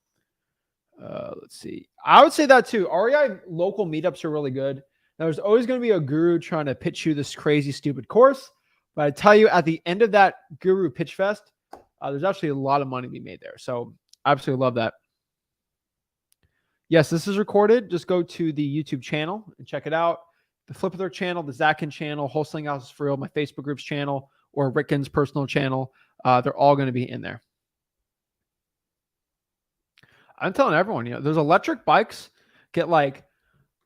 Let's see. I would say that too. REI local meetups are really good. Now, there's always going to be a guru trying to pitch you this crazy, stupid course. But I tell you, at the end of that guru pitch fest, there's actually a lot of money to be made there. So I absolutely love that. Yes, this is recorded. Just go to the YouTube channel and check it out. The Flip of Their channel, the Zach Ginn channel, Wholesaling Houses for Real, my Facebook group's channel, or Rick Ginn's personal channel. They're all going to be in there. I'm telling everyone, those electric bikes get like,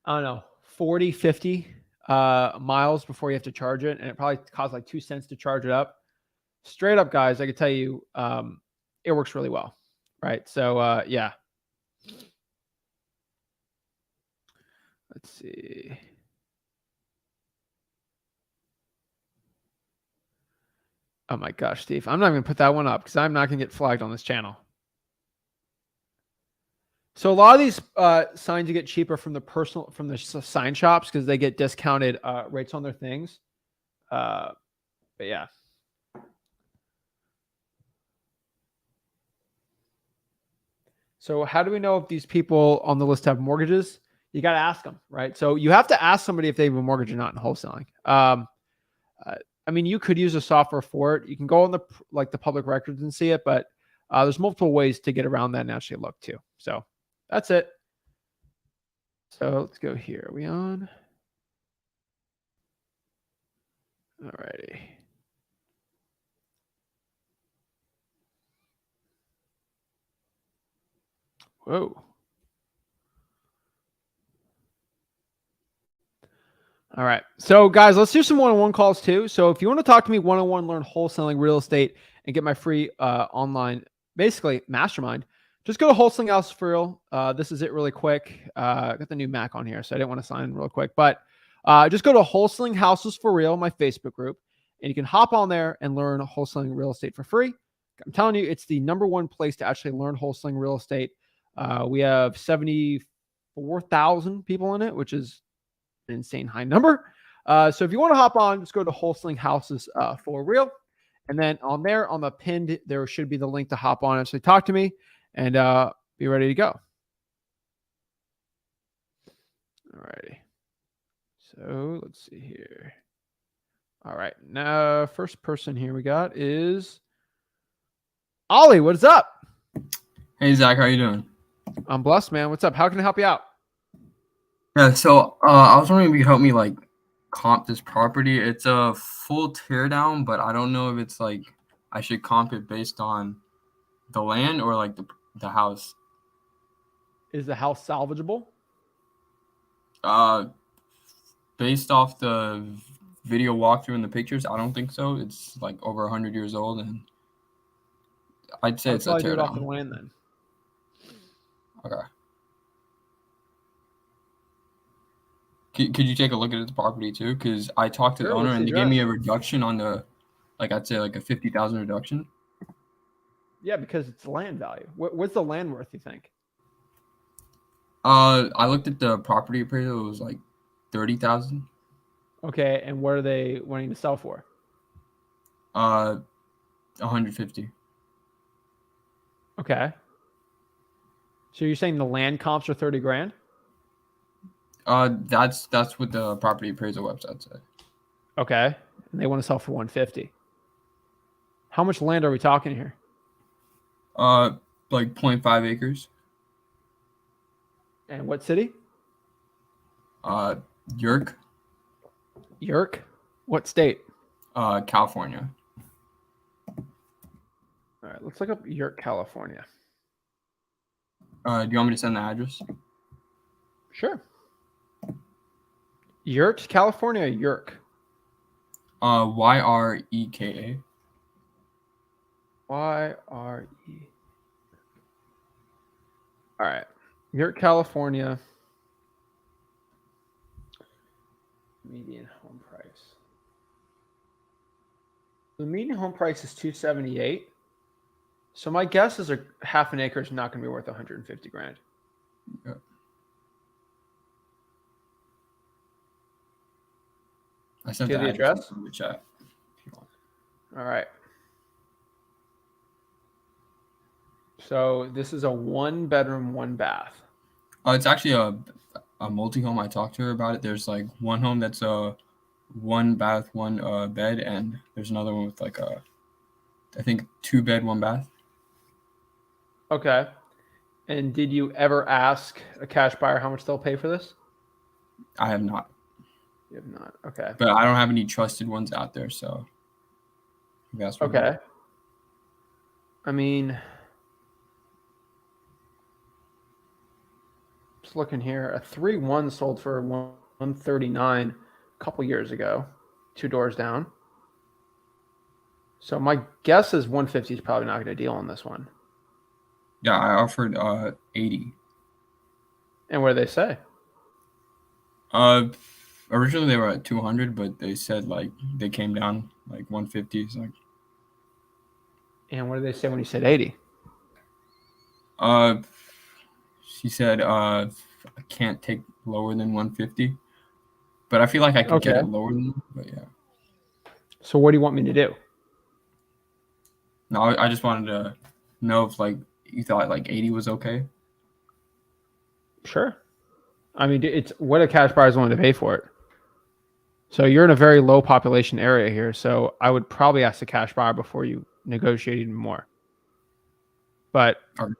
I don't know, 40, 50 miles before you have to charge it. And it probably costs like 2 cents to charge it up. Straight up, guys, I can tell you, it works really well. Right. So, yeah. Let's see. Oh my gosh, Steve. I'm not even going to put that one up because I'm not going to get flagged on this channel. So a lot of these signs you get cheaper from the sign shops because they get discounted rates on their things. But yeah. So how do we know if these people on the list have mortgages? You got to ask them, right? So you have to ask somebody if they have a mortgage or not in wholesaling. I mean, you could use a software for it. You can go on the public records and see it, but there's multiple ways to get around that and actually look too. So that's it. So let's go here. Are we on? All righty. Whoa. All right. So, guys, let's do some one-on-one calls too. So, if you want to talk to me one-on-one, learn wholesaling real estate, and get my free online, basically mastermind, just go to Wholesaling House for Real. This is it really quick. I got the new Mac on here, so I didn't want to sign in real quick. But just go to Wholesaling Houses for Real, my Facebook group, and you can hop on there and learn wholesaling real estate for free. I'm telling you, it's the #1 place to actually learn wholesaling real estate. We have 74,000 people in it, which is an insane high number. So if you want to hop on, just go to Wholesaling Houses for Real. And then on there, on the pinned, there should be the link to hop on and actually talk to me and be ready to go. All righty. So let's see here. All right. Now, first person here we got is Ollie. What is up? Hey, Zach, how you doing? I'm blessed, man. What's up? How can I help you out? Yeah, so I was wondering if you could help me like comp this property. It's a full teardown, but I don't know if it's like I should comp it based on the land or like the house. Is the house salvageable? Based off the video walkthrough and the pictures, I don't think so. It's like over 100 years old, and I'd say it's a I'll do it off the teardown. land then. Okay. Could you take a look at the property too? Because I talked to the Sure, owner what's the and they gave me a address? reduction on the, like I'd say like a 50,000 reduction. Yeah, because it's land value. What's the land worth, you think? I looked at the property appraisal. It was like 30,000. Okay, and what are they wanting to sell for? 150. Okay. So you're saying the land comps are 30 grand? That's what the property appraisal website said. Okay. And they want to sell for 150. How much land are we talking here? Like 0.5 acres. And what city? Yerk, Yerk? What state? California. All right, let's look up Yerk, California. Do you want me to send the address? Sure. Yurt, California, or Yerk? YREKA. YRE. All right. Yerk, California. Median home price. The median home price is 278. So my guess is a half an acre is not going to be worth 150 grand. Yeah. I sent Okay, the the address in the chat. If you want. All right. So this is a 1-bedroom, 1-bath. It's actually a multi-home. I talked to her about it. There's like one home that's a 1 bath, 1 bed, and there's another one with like a, I think 2 bed, 1 bath. Okay. And did you ever ask a cash buyer how much they'll pay for this? I have not, You have not. Okay. but I don't have any trusted ones out there, so that's what Okay. I mean, just looking here, a 3-1 sold for 139 a couple years ago, 2 doors down. So my guess is 150 is probably not going to deal on this one. Yeah, I offered 80. And what do they say? Originally they were at 200, but they said like they came down like 150. It's like, And what did they say when you said 80? she said I can't take lower than 150, but I feel like I could get Okay. it lower than that, but yeah. So what do you want me to do? No, I just wanted to know if like you thought like 80 was okay. Sure. I mean, it's what a cash buyer is willing to pay for it. So you're in a very low population area here. So I would probably ask the cash buyer before you negotiate even more. But All right.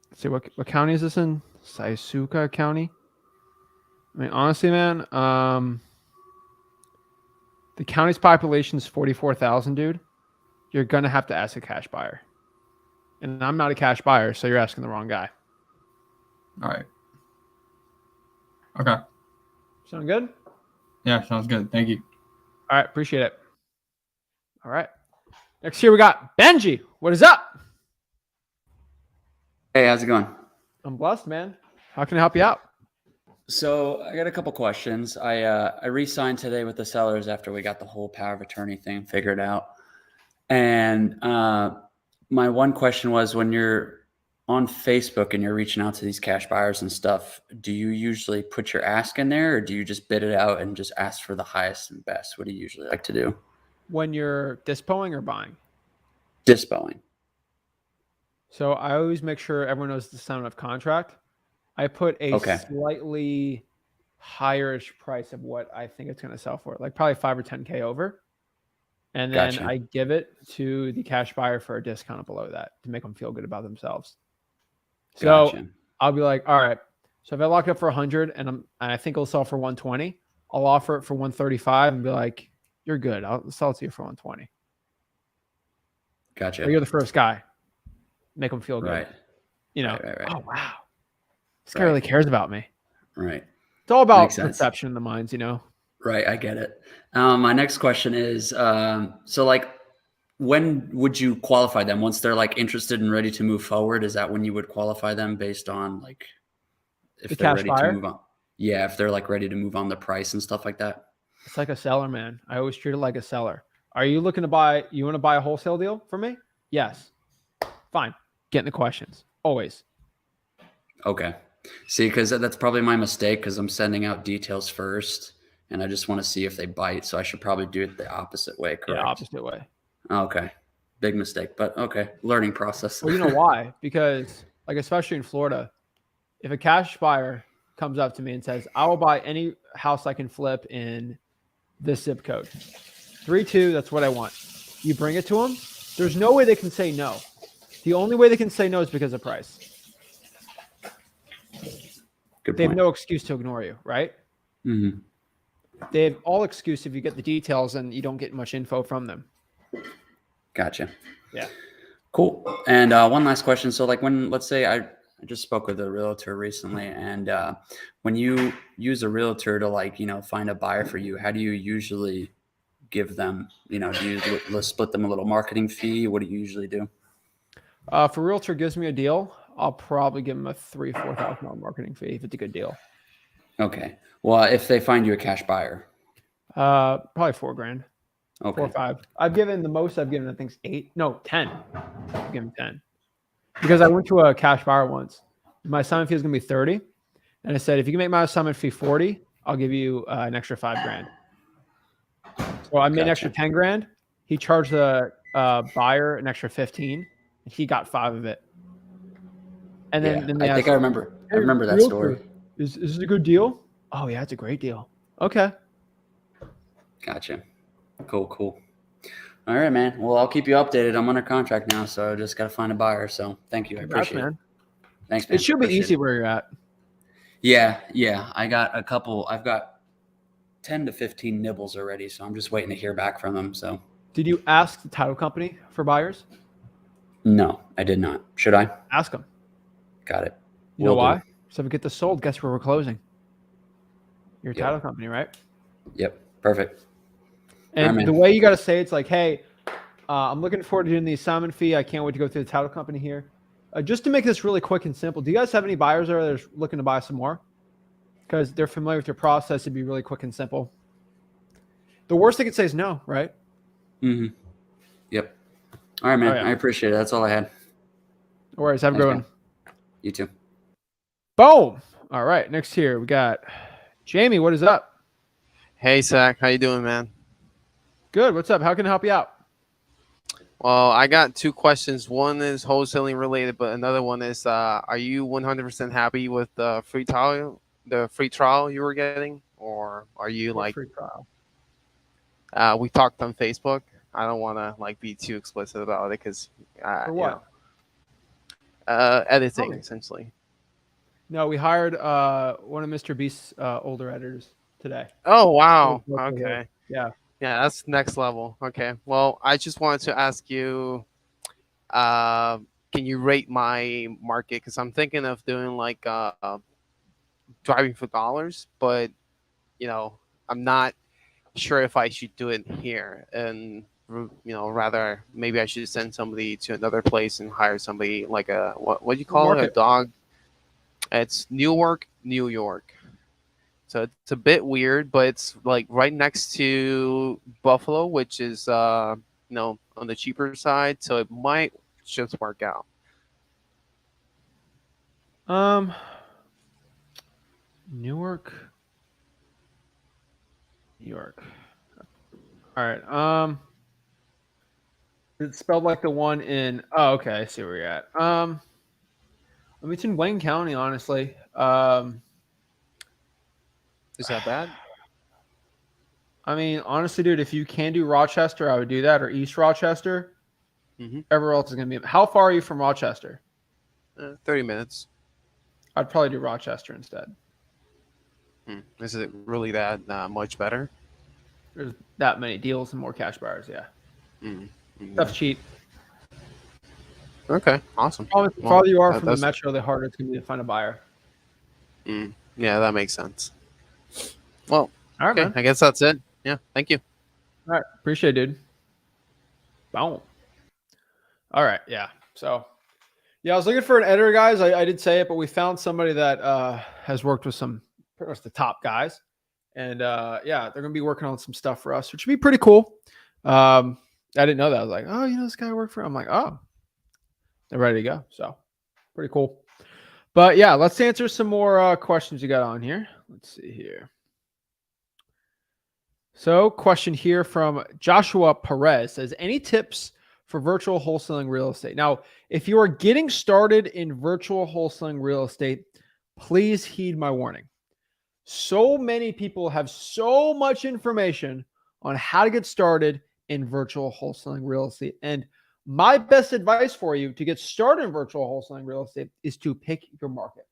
let's see, what county is this in? Saisuka County. I mean, honestly, man, The county's population is 44,000, dude. You're going to have to ask a cash buyer. And I'm not a cash buyer, so you're asking the wrong guy. All right. Okay. Sound good? Yeah, sounds good. Thank you. All right, appreciate it. All right. Next here we got Benji. What is up? Hey, how's it going? I'm blessed, man. How can I help you out? So I got a couple questions. I re-signed today with the sellers after we got the whole power of attorney thing figured out. And my one question was, when you're on Facebook and you're reaching out to these cash buyers and stuff, do you usually put your ask in there, or do you just bid it out and just ask for the highest and best? What do you usually like to do? When you're dispoing or buying? Dispoing. So I always make sure everyone knows the sound of contract. I put a slightly higher-ish price of what I think it's going to sell for, like probably 5 or 10K over. And then I give it to the cash buyer for a discount below that to make them feel good about themselves. So I'll be like, all right, so if I lock it up for 100 and I think it'll sell for 120, I'll offer it for 135 and be like, you're good. I'll sell it to you for 120. Gotcha. Or you're the first guy. Make them feel good. Right. You know, right. Oh, wow. This guy really cares about me. Right. It's all about perception in the minds, you know? Right. I get it. My next question is, so like, when would you qualify them? Once they're like interested and ready to move forward, is that when you would qualify them based on like, if they're ready to move on? Yeah. If they're like ready to move on the price and stuff like that. It's like a seller, man. I always treat it like a seller. Are you looking to buy, you want to buy a wholesale deal from me? Yes. Fine. Get in the questions. Always. Okay. See, because that's probably my mistake, because I'm sending out details first and I just want to see if they bite. So I should probably do it the opposite way, correct? Yeah, opposite way. Okay. Big mistake, but okay. Learning process. Well, you know why? Because like, especially in Florida, if a cash buyer comes up to me and says, I will buy any house I can flip in this zip code, 32, that's what I want. You bring it to them. There's no way they can say no. The only way they can say no is because of price. They have no excuse to ignore you, right? Mm-hmm. They have all excuse if you get the details and you don't get much info from them. Gotcha. Yeah. Cool. And one last question. So like, when, let's say I just spoke with a realtor recently, and when you use a realtor to like, find a buyer for you, how do you usually give them, do you split them a little marketing fee? What do you usually do? If a realtor gives me a deal, I'll probably give them a $3,000-$4,000 marketing fee if it's a good deal. Okay. Well, if they find you a cash buyer, probably $4,000. Okay. 4 or 5. I've given the most I've given, I think, 8. No, 10. I've given 10 because I went to a cash buyer once. My assignment fee is going to be 30, and I said, if you can make my assignment fee 40, I'll give you an extra $5,000. So I made an extra 10 grand. He charged the buyer an extra 15, and he got 5 of it. And then I think I remember. I remember that story. Is this a good deal? Oh yeah, it's a great deal. Okay. Gotcha. Cool. All right, man. Well, I'll keep you updated. I'm under contract now, so I just got to find a buyer. So thank you. I appreciate it. Thanks, man. It should be easy where you're at. Yeah. I got a couple. I've got 10 to 15 nibbles already, so I'm just waiting to hear back from them. So. Did you ask the title company for buyers? No, I did not. Should I? Ask them. Got it. You know why? So if we get this sold, guess where we're closing? Your title company, right? Yep. Perfect. And the way you got to say it's like, hey, I'm looking forward to doing the assignment fee. I can't wait to go through the title company here. Just to make this really quick and simple, do you guys have any buyers there that are looking to buy some more? Because they're familiar with your process. It'd be really quick and simple. The worst they could say is no, right? Mm-hmm. Yep. All right, man. I appreciate it. That's all I had. No worries. Have a good one. You too. Boom. All right. Next here, we got Jamie. What is up? Hey, Zach. How you doing, man? Good. What's up? How can I help you out? Well, I got 2 questions. One is wholesaling related, but another one is, are you 100% happy with the free trial you were getting, or are you like free trial? We talked on Facebook. I don't want to like be too explicit about it because for what? Editing essentially. No, we hired one of Mr. Beast's older editors today. Oh wow. Okay. Yeah. Yeah, that's next level. Okay. Well, I just wanted to ask you, can you rate my market? Because I'm thinking of doing like driving for dollars, but you know, I'm not sure if I should do it here, and rather maybe I should send somebody to another place and hire somebody like a what do you call it? A Market. dog. It's Newark, New York. So it's a bit weird, but it's like right next to Buffalo, which is on the cheaper side. So it might just work out. Newark, New York. All right. It's spelled like the one in. Oh, okay. I see where you're at. I mean, it's in Wayne County, honestly. Is that bad? I mean, honestly, dude, if you can do Rochester, I would do that, or East Rochester. Mm-hmm. Everywhere else is gonna be. How far are you from Rochester? 30 minutes. I'd probably do Rochester instead. Is it really that much better? There's that many deals and more cash buyers. Yeah, Mm-hmm. stuff's cheap. Okay, awesome. The farther you are from the metro, the harder it's gonna be to find a buyer. Yeah, that makes sense. Well, All right, okay, man. I guess that's it. Yeah, thank you. All right, appreciate it, dude. Boom. All right, yeah. So, yeah, I was looking for an editor, guys. I did say it, but we found somebody that has worked with some pretty much the top guys, and yeah, they're gonna be working on some stuff for us, which would be pretty cool. I didn't know that. I was like, oh, this guy worked for. I'm like, oh, they're ready to go. So, pretty cool. But yeah, let's answer some more questions you got on here. Let's see here. So, question here from Joshua Perez says, any tips for virtual wholesaling real estate? Now, if you are getting started in virtual wholesaling real estate, please heed my warning. So many people have so much information on how to get started in virtual wholesaling real estate. And my best advice for you to get started in virtual wholesaling real estate is to pick your market.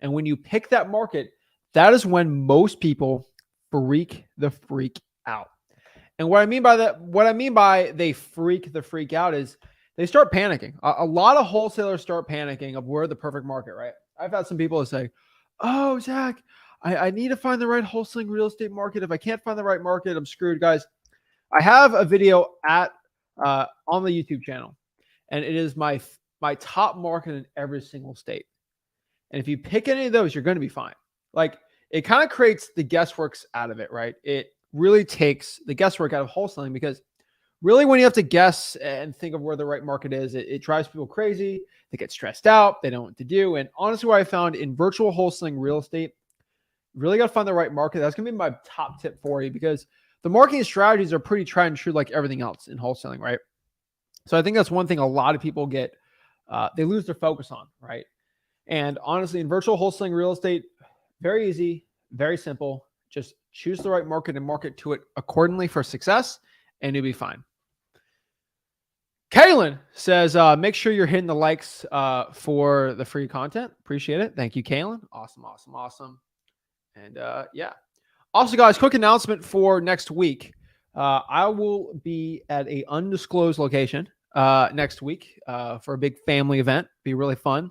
And when you pick that market, that is when most people freak out. And what I mean by that, what I mean by they freak out is they start panicking. A lot of wholesalers start panicking of where the perfect market, right? I've had some people that say, oh, Zach, I need to find the right wholesaling real estate market. If I can't find the right market, I'm screwed. Guys, I have a video on the YouTube channel, and it is my top market in every single state. And if you pick any of those, you're going to be fine. Like, it kind of creates the guessworks out of it, right? It really takes the guesswork out of wholesaling, because really when you have to guess and think of where the right market is, it drives people crazy. They get stressed out. They don't know what to do. And honestly, what I found in virtual wholesaling real estate, really got to find the right market. That's going to be my top tip for you, because the marketing strategies are pretty tried and true like everything else in wholesaling, right? So I think that's one thing a lot of people get, they lose their focus on, right? And honestly, in virtual wholesaling real estate, very easy, very simple. Just choose the right market and market to it accordingly for success, and you'll be fine. Kaylin says, make sure you're hitting the likes for the free content. Appreciate it. Thank you, Kaylin. Awesome. And yeah. Also, guys, quick announcement for next week. I will be at an undisclosed location next week for a big family event. Be really fun.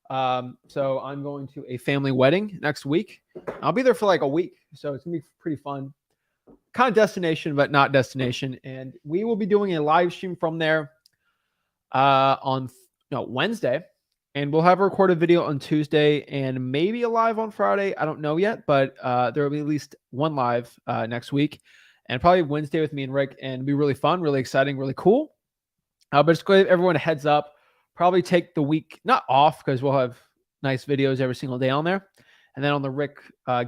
So I'm going to a family wedding next week. I'll be there for like a week. So it's gonna be pretty fun. Kind of destination, but not destination. And we will be doing a live stream from there on Wednesday. And we'll have a recorded video on Tuesday and maybe a live on Friday. I don't know yet, but there will be at least one live next week, and probably Wednesday with me and Rick. And it'll be really fun, really exciting, really cool. But just go give everyone a heads up. Probably take the week, not off, because we'll have nice videos every single day on there. And then on the Rick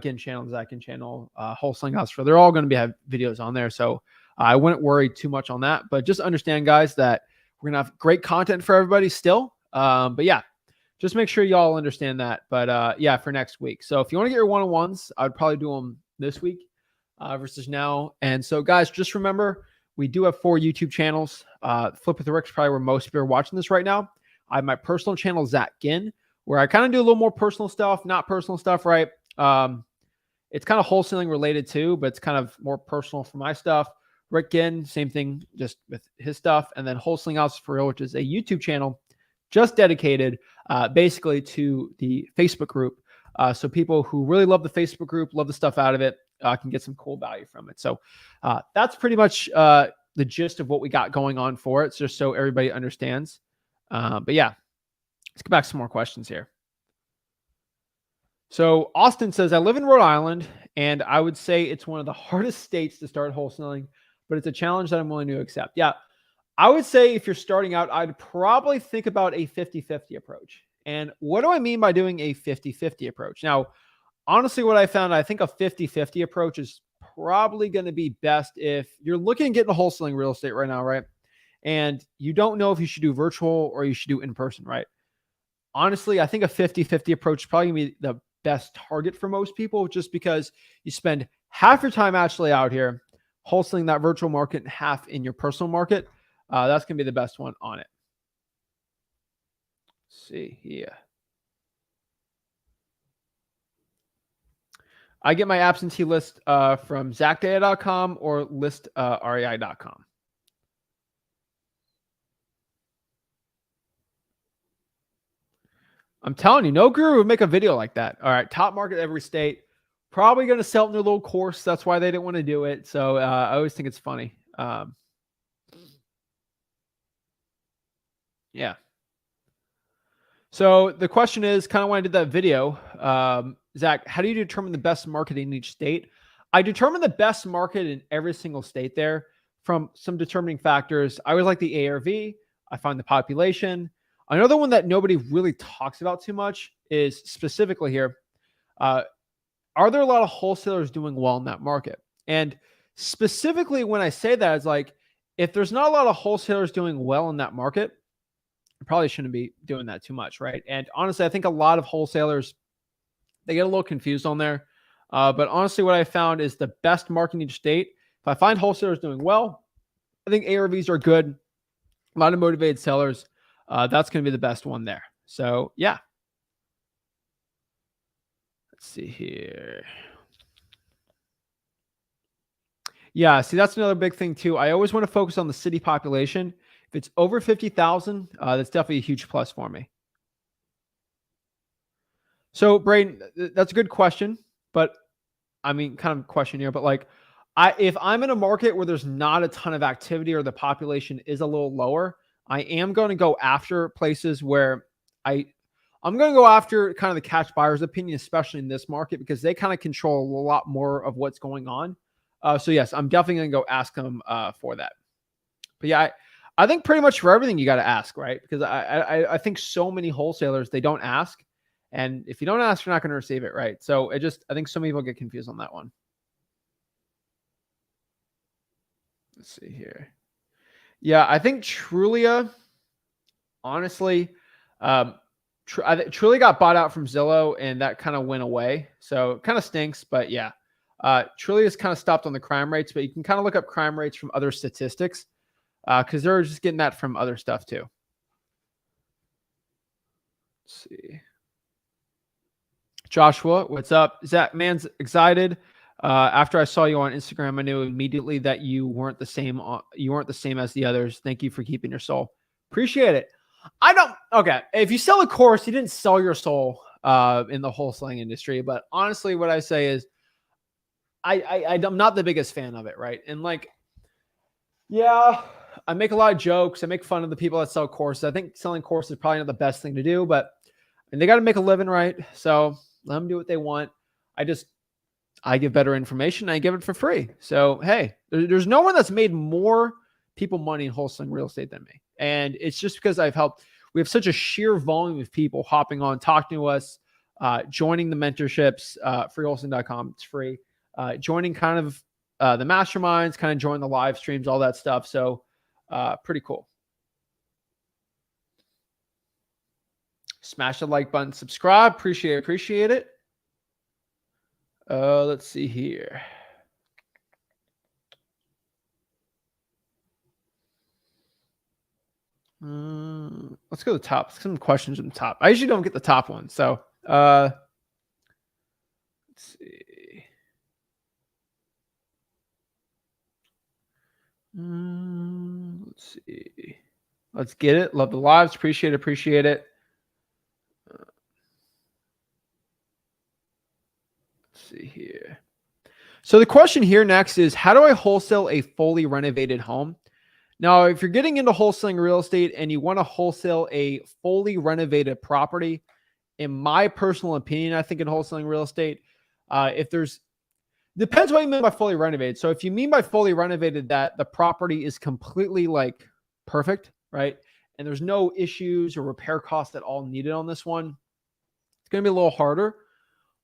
Ginn channel, Zach Ginn channel, Wholesaling House, they're all going to have videos on there. So I wouldn't worry too much on that. But just understand, guys, that we're going to have great content for everybody still. But yeah, just make sure y'all understand that. But yeah, for next week. So if you want to get your one-on-ones, I would probably do them this week versus now. And so, guys, just remember, we do have 4 YouTube channels. Flip with the Rick's probably where most of you are watching this right now. I have my personal channel, Zach Ginn, where I kind of do a little more personal stuff, not personal stuff, right? It's kind of wholesaling related too, but it's kind of more personal for my stuff. Rick Ginn, same thing, just with his stuff. And then Wholesaling House for Real, which is a YouTube channel just dedicated basically to the Facebook group. So people who really love the Facebook group, love the stuff out of it, can get some cool value from it. So that's pretty much the gist of what we got going on for it, just so everybody understands. But yeah, let's get back to some more questions here. So Austin says, I live in Rhode Island, and I would say it's one of the hardest states to start wholesaling, but it's a challenge that I'm willing to accept. Yeah, I would say if you're starting out, I'd probably think about a 50-50 approach. And what do I mean by doing a 50-50 approach? Now, honestly, what I found, I think a 50-50 approach is probably going to be best if you're looking at getting wholesaling real estate right now, right? And you don't know if you should do virtual or you should do in person, right? Honestly, I think a 50-50 approach is probably going to be the best target for most people, just because you spend half your time actually out here wholesaling that virtual market and half in your personal market. That's going to be the best one on it. Let's see here. I get my absentee list from zachdata.com or listrei.com. I'm telling you, no guru would make a video like that. All right, top market every state. Probably going to sell it in their little course. That's why they didn't want to do it. So I always think it's funny. Yeah. So the question is, kind of when I did that video, Zach, how do you determine the best market in each state? I determine the best market in every single state there from some determining factors. I always like the ARV. I find the population. Another one that nobody really talks about too much is specifically here. Are there a lot of wholesalers doing well in that market? And specifically when I say that, it's like, if there's not a lot of wholesalers doing well in that market, you probably shouldn't be doing that too much, right? And honestly, I think a lot of wholesalers, they get a little confused on there. But honestly, what I found is the best market in each state. If I find wholesalers doing well, I think ARVs are good. A lot of motivated sellers. That's going to be the best one there. So yeah. Let's see here. Yeah, see, that's another big thing too. I always want to focus on the city population. If it's over 50,000, that's definitely a huge plus for me. So, Braden, that's a good question, but I mean, kind of question here, but like, if I'm in a market where there's not a ton of activity or the population is a little lower, I am going to go after places where I'm going to go after kind of the cash buyer's opinion, especially in this market, because they kind of control a lot more of what's going on. So yes, I'm definitely going to go ask them for that. But yeah, I think pretty much for everything you got to ask, right? Because I think so many wholesalers, they don't ask. And if you don't ask, you're not going to receive it, right? So I think so many people get confused on that one. Let's see here. Yeah, I think Trulia, honestly, Trulia got bought out from Zillow, and that kind of went away. So it kind of stinks, but yeah. Trulia has kind of stopped on the crime rates, but you can kind of look up crime rates from other statistics because they're just getting that from other stuff too. Let's see. Joshua, what's up? Zach, man's excited. After I saw you on Instagram, I knew immediately that you weren't the same. You weren't the same as the others. Thank you for keeping your soul. Appreciate it. Okay. If you sell a course, you didn't sell your soul in the wholesaling industry. But honestly, what I say is I'm not the biggest fan of it. Right. And like, yeah, I make a lot of jokes. I make fun of the people that sell courses. I think selling courses is probably not the best thing to do, but they got to make a living, right? So let them do what they want. I give better information. I give it for free. So, hey, there's no one that's made more people money in wholesaling real estate than me. And it's just because I've helped. We have such a sheer volume of people hopping on, talking to us, joining the mentorships, freewholesaling.com. It's free. Joining kind of the masterminds, kind of join the live streams, all that stuff. So pretty cool. Smash the like button, subscribe. Appreciate it. Let's see here. Let's go to the top. Some questions in the top. I usually don't get the top one. So let's see. Let's see. Let's get it. Love the lives. Appreciate it. Let's see here. So the question here next is, how do I wholesale a fully renovated home? Now, if you're getting into wholesaling real estate and you want to wholesale a fully renovated property, in my personal opinion, I think in wholesaling real estate, depends what you mean by fully renovated. So if you mean by fully renovated that the property is completely like perfect, right? And there's no issues or repair costs at all needed on this one, it's going to be a little harder.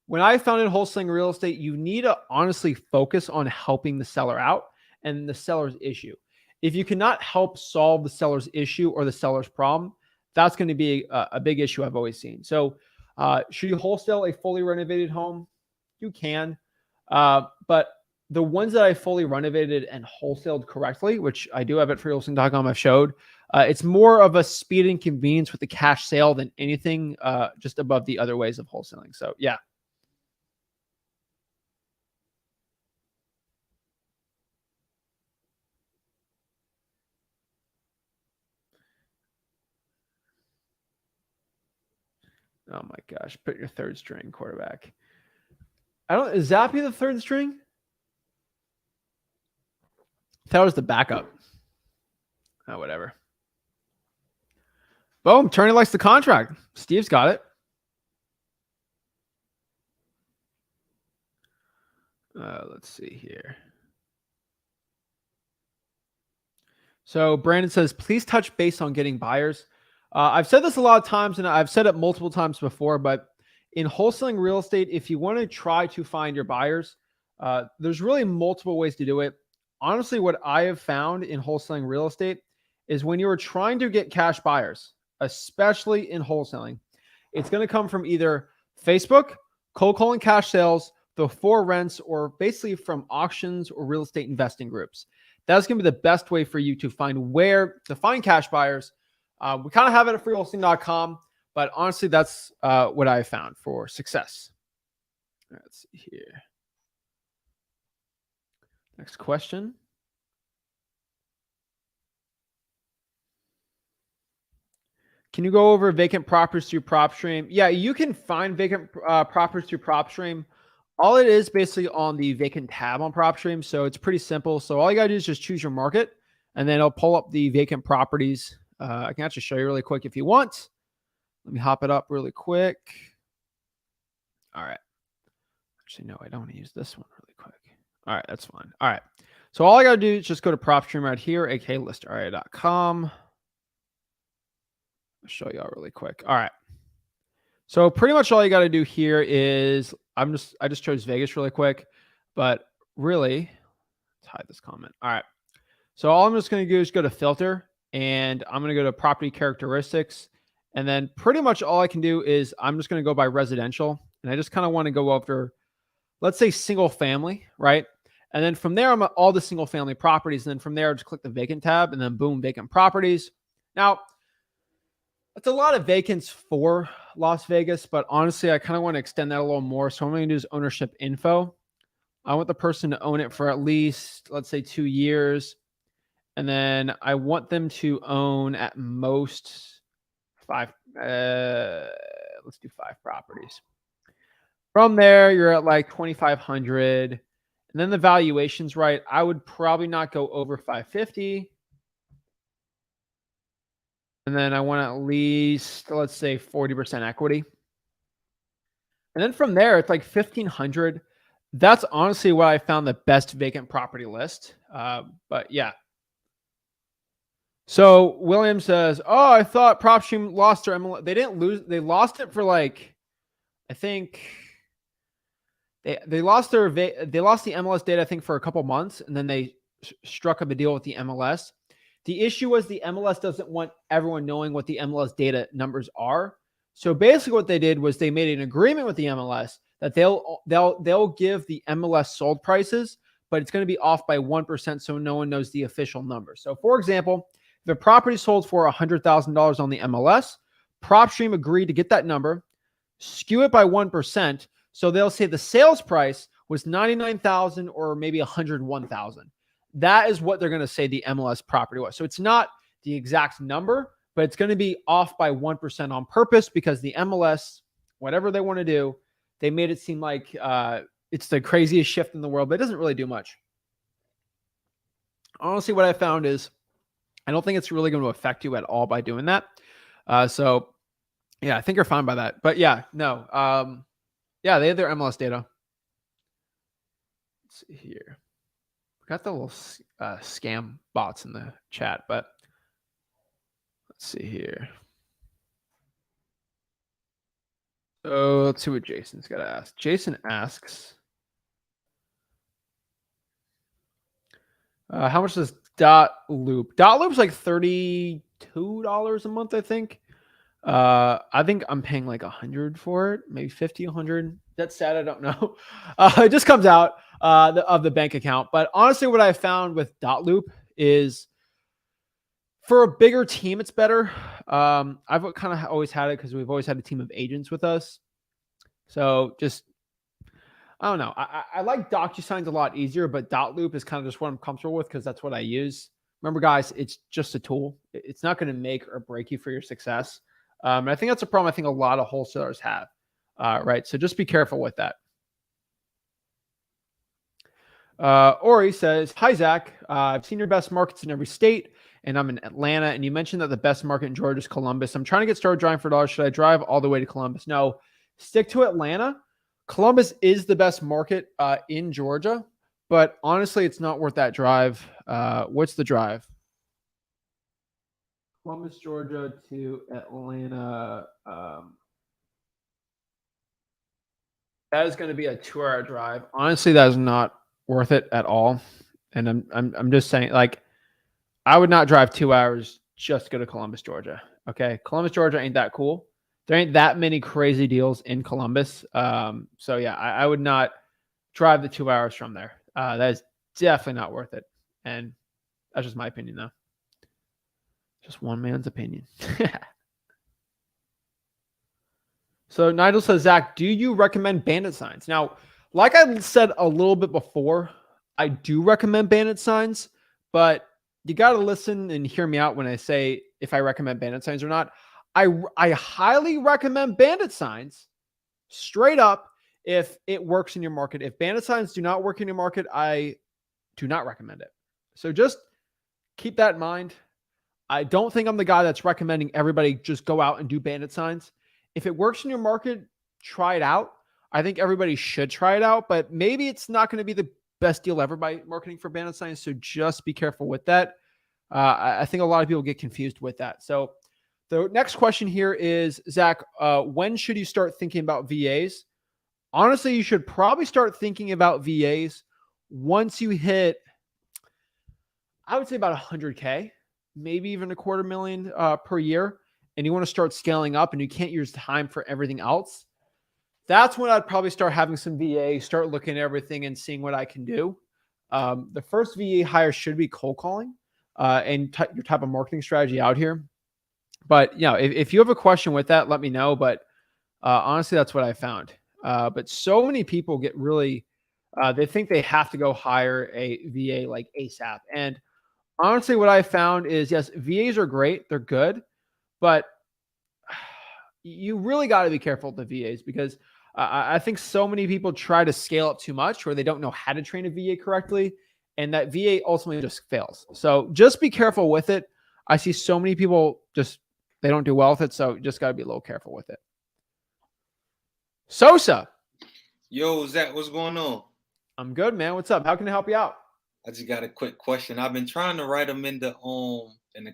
When I found in wholesaling real estate, you need to honestly focus on helping the seller out and the seller's issue. If you cannot help solve the seller's issue or the seller's problem, that's going to be a big issue I've always seen. So should you wholesale a fully renovated home? You can. But the ones that I fully renovated and wholesaled correctly, which I do have at freewholesaling.com, I've showed, it's more of a speed and convenience with the cash sale than anything just above the other ways of wholesaling. So yeah. Oh my gosh, put your third string quarterback. Is Zappy the third string? That was the backup. Oh, whatever. Boom, Turney likes the contract. Steve's got it. Let's see here. So Brandon says, please touch base on getting buyers. I've said this a lot of times, and I've said it multiple times before, but in wholesaling real estate, if you want to try to find your buyers, there's really multiple ways to do it. Honestly, what I have found in wholesaling real estate is when you are trying to get cash buyers, especially in wholesaling, it's going to come from either Facebook, cold calling cash sales, the for rents, or basically from auctions or real estate investing groups. That's going to be the best way for you to find where to find cash buyers. We kind of have it at freewholesaling.com, but honestly, that's what I found for success. Let's see here. Next question. Can you go over vacant properties through PropStream? Yeah, you can find vacant properties through PropStream. All it is basically on the vacant tab on PropStream. So it's pretty simple. So all you got to do is just choose your market, and then it'll pull up the vacant properties. I can actually show you really quick if you want. Let me hop it up really quick. All right. Actually, no, I don't want to use this one really quick. All right, that's fine. All right. So all I got to do is just go to PropStream right here, aka listarea.com. I'll show y'all really quick. All right. So pretty much all you got to do here is I just chose Vegas really quick, but really, let's hide this comment. All right. So all I'm just going to do is go to filter, and I'm going to go to property characteristics. And then pretty much all I can do is I'm just going to go by residential. And I just kind of want to go over, let's say, single family, right? And then from there, I'm at all the single family properties. And then from there, I just click the vacant tab, and then boom, vacant properties. Now, that's a lot of vacants for Las Vegas, but honestly, I kind of want to extend that a little more. So what I'm going to do is ownership info. I want the person to own it for at least, let's say, 2 years. And then I want them to own at most 5. Let's do 5 properties. From there, you're at like 2,500. And then the valuation's right. I would probably not go over 550. And then I want at least, let's say, 40% equity. And then from there, it's like 1,500. That's honestly what I found the best vacant property list. But yeah. So William says, oh, I thought PropStream lost their MLS. They didn't lose. They lost it for like, I think they lost the MLS data, I think, for a couple months. And then they struck up a deal with the MLS. The issue was the MLS doesn't want everyone knowing what the MLS data numbers are. So basically what they did was they made an agreement with the MLS that they'll give the MLS sold prices, but it's going to be off by 1% so no one knows the official number. So for example, if a property sold for $100,000 on the MLS, PropStream agreed to get that number, skew it by 1%. So they'll say the sales price was $99,000 or maybe $101,000. that is what they're going to say the MLS property was. So it's not the exact number, but it's going to be off by 1% on purpose because the MLS, whatever they want to do, they made it seem like it's the craziest shift in the world, but it doesn't really do much. Honestly, what I found is I don't think it's really going to affect you at all by doing that. So yeah, I think you're fine by that. But yeah, no. Yeah, they have their MLS data. Let's see here. Got the little scam bots in the chat, but let's see here. So let's see what Jason's got to ask. Jason asks, how much does Dot Loop? Dot Loop's like $32 a month, I think. I think I'm paying like 100 for it, maybe 50, 100. That's sad. I don't know. It just comes out of the bank account. But honestly, what I found with Dot Loop is for a bigger team, it's better. I've kind of always had it because we've always had a team of agents with us. So just, I don't know. I like DocuSigns a lot easier, but Dot Loop is kind of just what I'm comfortable with because that's what I use. Remember, guys, it's just a tool. It's not going to make or break you for your success. And I think that's a problem I think a lot of wholesalers have, right? So just be careful with that. Ori says, hi, Zach. I've seen your best markets in every state, and I'm in Atlanta, and you mentioned that the best market in Georgia is Columbus. I'm trying to get started driving for dollars. Should I drive all the way to Columbus? No, stick to Atlanta. Columbus is the best market in Georgia, but honestly, it's not worth that drive. What's the drive? Columbus, Georgia to Atlanta. That is going to be a 2-hour drive. Honestly, that is not worth it at all. And I'm just saying, like, I would not drive 2 hours just to go to Columbus, Georgia. Okay, Columbus, Georgia ain't that cool. There ain't that many crazy deals in Columbus. So yeah, I would not drive the 2 hours from there. That is definitely not worth it. And that's just my opinion, though. Just one man's opinion. So Nigel says, Zach, do you recommend Bandit signs? Now, like I said a little bit before, I do recommend Bandit signs, but you got to listen and hear me out when I say if I recommend Bandit signs or not. I highly recommend Bandit signs straight up if it works in your market. If Bandit signs do not work in your market, I do not recommend it. So just keep that in mind. I don't think I'm the guy that's recommending everybody just go out and do Bandit signs. If it works in your market, try it out. I think everybody should try it out, but maybe it's not going to be the best deal ever by marketing for Bandit signs. So just be careful with that. I think a lot of people get confused with that. So the next question here is, Zach, when should you start thinking about VAs? Honestly, you should probably start thinking about VAs once you hit, I would say about 100K, maybe even $250,000 per year. And you want to start scaling up and you can't use time for everything else. That's when I'd probably start having some VA, start looking at everything and seeing what I can do. The first VA hire should be cold calling and your type of marketing strategy out here. But, you know, if you have a question with that, let me know. But honestly, that's what I found. But so many people get really, they think they have to go hire a VA like ASAP. And honestly, what I found is, yes, VAs are great. They're good. But you really got to be careful with the VAs because I think so many people try to scale up too much or they don't know how to train a VA correctly. And that VA ultimately just fails. So just be careful with it. I see so many people just, they don't do well with it. So just got to be a little careful with it. Sosa. Yo, Zach, what's going on? I'm good, man. What's up? How can I help you out? I just got a quick question. I've been trying to write them in the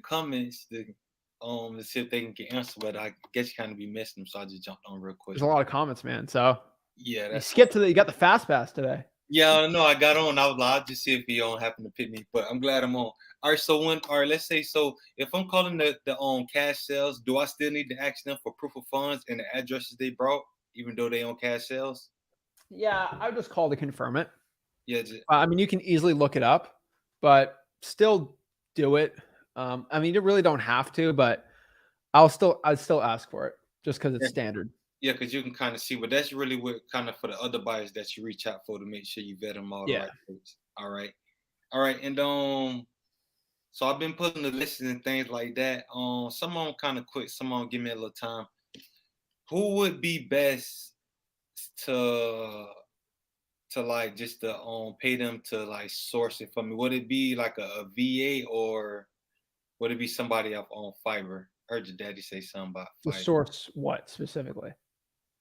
comments to see if they can get answered, but I guess you kind of be missing them, so I just jumped on real quick. There's a lot of comments, man. So yeah, you skipped to you got the fast pass today. Yeah, no, I got on. I'll just see if he don't happen to pick me, but I'm glad I'm on. All right, so let's say, so if I'm calling the cash sales, do I still need to ask them for proof of funds and the addresses they brought, even though they own cash sales? Yeah, I would just call to confirm it. Yeah, I mean, you can easily look it up, but still do it. I mean, you really don't have to, but I'd still ask for it just because it's standard. Yeah, because you can kind of see, but that's really what kind of for the other buyers that you reach out for to make sure you vet them all. Yeah. All right. All right, and so I've been putting the lists and things like that. Some of them kind of quick, some of them give me a little time. Who would be best to like just to pay them to like source it for me? Would it be like a VA, or would it be somebody up on Fiverr? I heard your daddy say something about The Fiverr. source what specifically?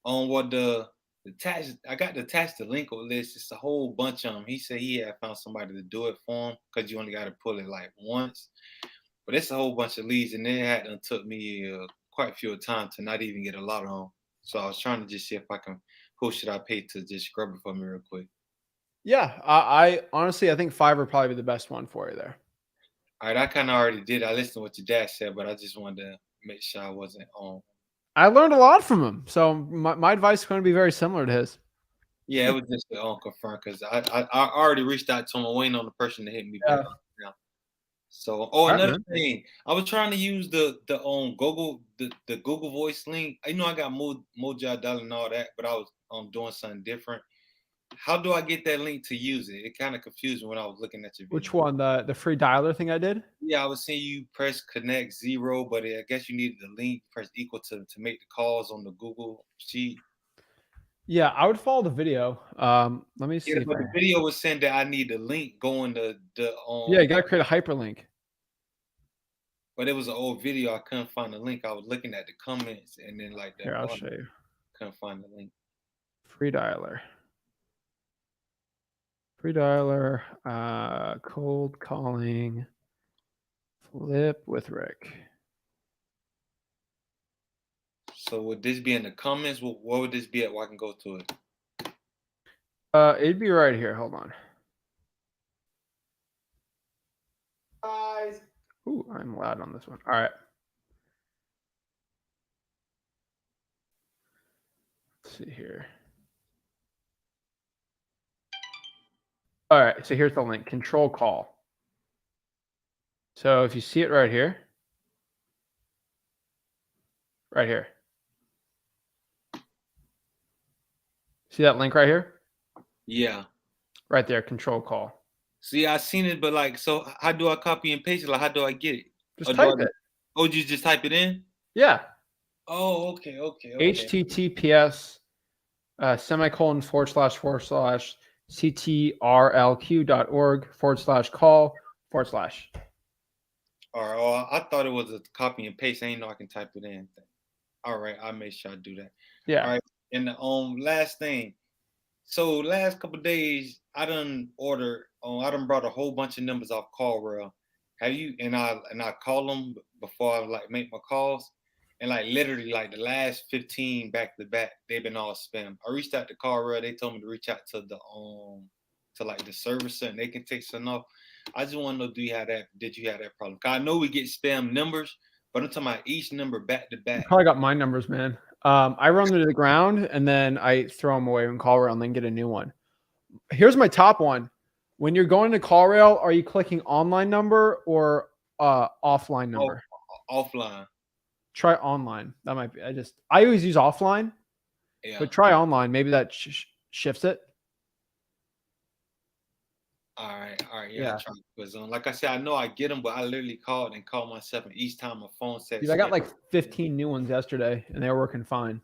On what the attached, I got to attach the link on list. It's a whole bunch of them. He said he had found somebody to do it for him because you only got to pull it like once. But it's a whole bunch of leads, and it took me quite a few times to not even get a lot of them. So I was trying to just see if I can. Who should I pay to just scrub it for me real quick? Yeah, I honestly I think Fiverr would probably be the best one for you there. All right, I kind of already did. I listened to what your dad said, but I just wanted to make sure I wasn't on. I learned a lot from him, so my advice is going to be very similar to his. Yeah, it was just confirmed because I already reached out to him. I'm waiting on the person to hit me back now. So, another thing, I was trying to use the Google the Google Voice link. I know I got Mojo Dollar and all that, but I was doing something different. How do I get that link to use it? It kind of confused me when I was looking at your video. Which one? The free dialer thing I did? Yeah, I was seeing you press connect 0, but I guess you needed the link press equal to make the calls on the Google sheet. Yeah, I would follow the video. Let me see. Yeah, but the video was saying that I need the link going to the Yeah, you gotta create a hyperlink. But it was an old video. I couldn't find the link. I was looking at the comments and then like Here, I'll show you. Couldn't find the link. Free dialer. Free dialer, cold calling, flip with Rick. So would this be in the comments? What would this be at where I can go to it? It'd be right here. Hold on. Guys. Ooh, I'm loud on this one. All right. Let's see here. All right, so here's the link, control call. So if you see it right here. Right here. See that link right here? Yeah. Right there, control call. See, I seen it, but like, so how do I copy and paste it? Like, how do I get it? Just type it. Oh, you just type it in? Yeah. Oh, okay. HTTPS semicolon / ctrlq.org/call/. All right. Oh, I thought it was a copy and paste. I ain't know I can type it in. All right. I'll make sure I do that. Yeah. All right. And the last thing. So last couple of days, I done brought a whole bunch of numbers off CallRail. Have you? And I call them before I like make my calls. And like literally like the last 15 back to back, they've been all spam. I reached out to CallRail. They told me to reach out to the to like the servicer and they can take something off. I just want to know, did you have that problem? Cause I know we get spam numbers, but I'm talking about each number back to back. You probably got my numbers, man. I run them to the ground and then I throw them away and CallRail and then get a new one. Here's my top one. When you're going to CallRail, are you clicking online number or offline number? Offline. Try online. That might be. I always use offline. Yeah. But try online. Maybe that shifts it. All right. Yeah. Because like I said, I know I get them, but I literally called myself, and each time my phone said. Dude, I got like 15 new ones yesterday, and they were working fine.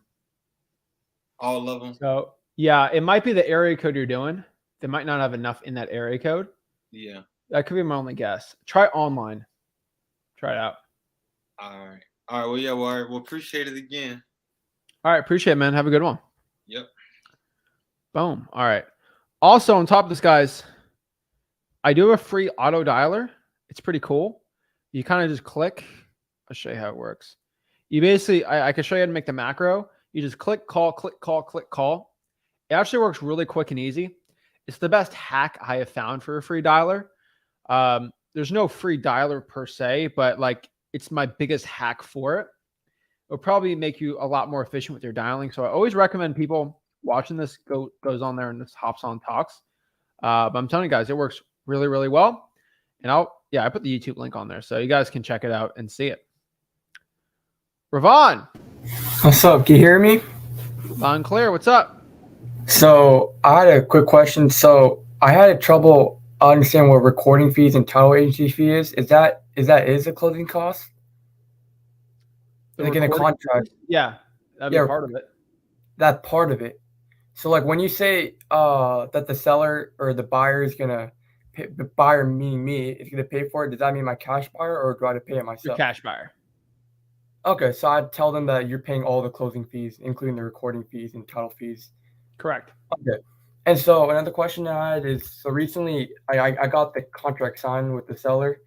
All of them. So yeah, it might be the area code you're doing. They might not have enough in that area code. Yeah. That could be my only guess. Try online. Try it out. All right. Well, yeah. Well, all right. Well, appreciate it again. All right. Appreciate it, man. Have a good one. Yep. Boom. All right. Also, on top of this, guys, I do have a free auto dialer. It's pretty cool. You kind of just click. I'll show you how it works. You basically, I can show you how to make the macro. You just click, call, click, call, click, call. It actually works really quick and easy. It's the best hack I have found for a free dialer. There's no free dialer per se, but like it's my biggest hack for it. It'll probably make you a lot more efficient with your dialing. So I always recommend people watching this goes on there and just hops on talks. But I'm telling you guys, it works really, really well. And I put the YouTube link on there so you guys can check it out and see it. Ravon. What's up? Can you hear me? Loud and clear. What's up? So I had a quick question. So I had trouble understand what recording fees and title agency fee is. Is that a closing cost? The Like in a recording contract, fees? Yeah, that'd yeah, be part of it. that part of it. So like when you say that the seller or the buyer is gonna pay, the buyer meaning me is gonna pay for it, does that mean my cash buyer or do I have to pay it Your myself? cash buyer. Okay, so I'd tell them that you're paying all the closing fees, including the recording fees and title fees. Correct. Okay. And so another question I had is, so recently I got the contract signed with the seller,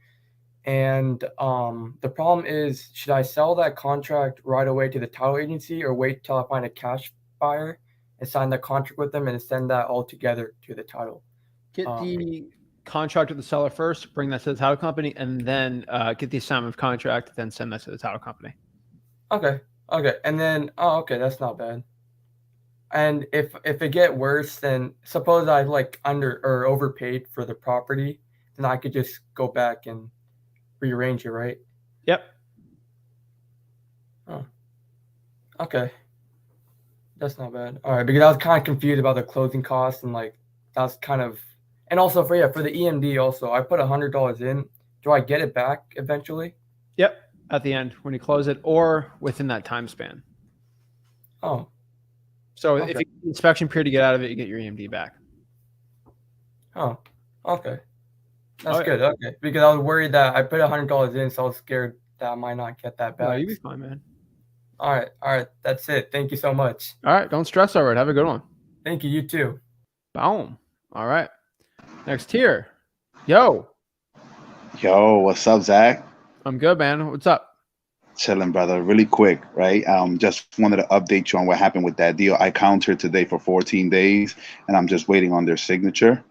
and the problem is, should I sell that contract right away to the title agency or wait till I find a cash buyer and sign the contract with them and send that all together to the title? Get the contract with the seller first, bring that to the title company, and then get the assignment of contract, then send that to the title company. Okay. Okay. And then, oh, okay, that's not bad. And if it get worse, then suppose I like under or overpaid for the property, then I could just go back and rearrange it, right? Yep. Oh, okay. That's not bad. All right, because I was kind of confused about the closing costs and like that's kind of, and also for the EMD also, I put $100 in. Do I get it back eventually? Yep. At the end when you close it, or within that time span. Oh, So okay. if you get the inspection period to get out of it, you get your EMD back. Oh, okay. That's Oh, yeah. good. Okay, because I was worried that I put $100 in, so I was scared that I might not get that No, back. you'll be fine, man. All right. That's it. Thank you so much. All right. Don't stress over it. Have a good one. Thank you. You too. Boom. All right. Next here. Yo, Yo, what's up, Zach? I'm good, man. What's up? Chilling, brother. Really quick, right? Just wanted to update you on what happened with that deal. I countered today for 14 days, and I'm just waiting on their signature.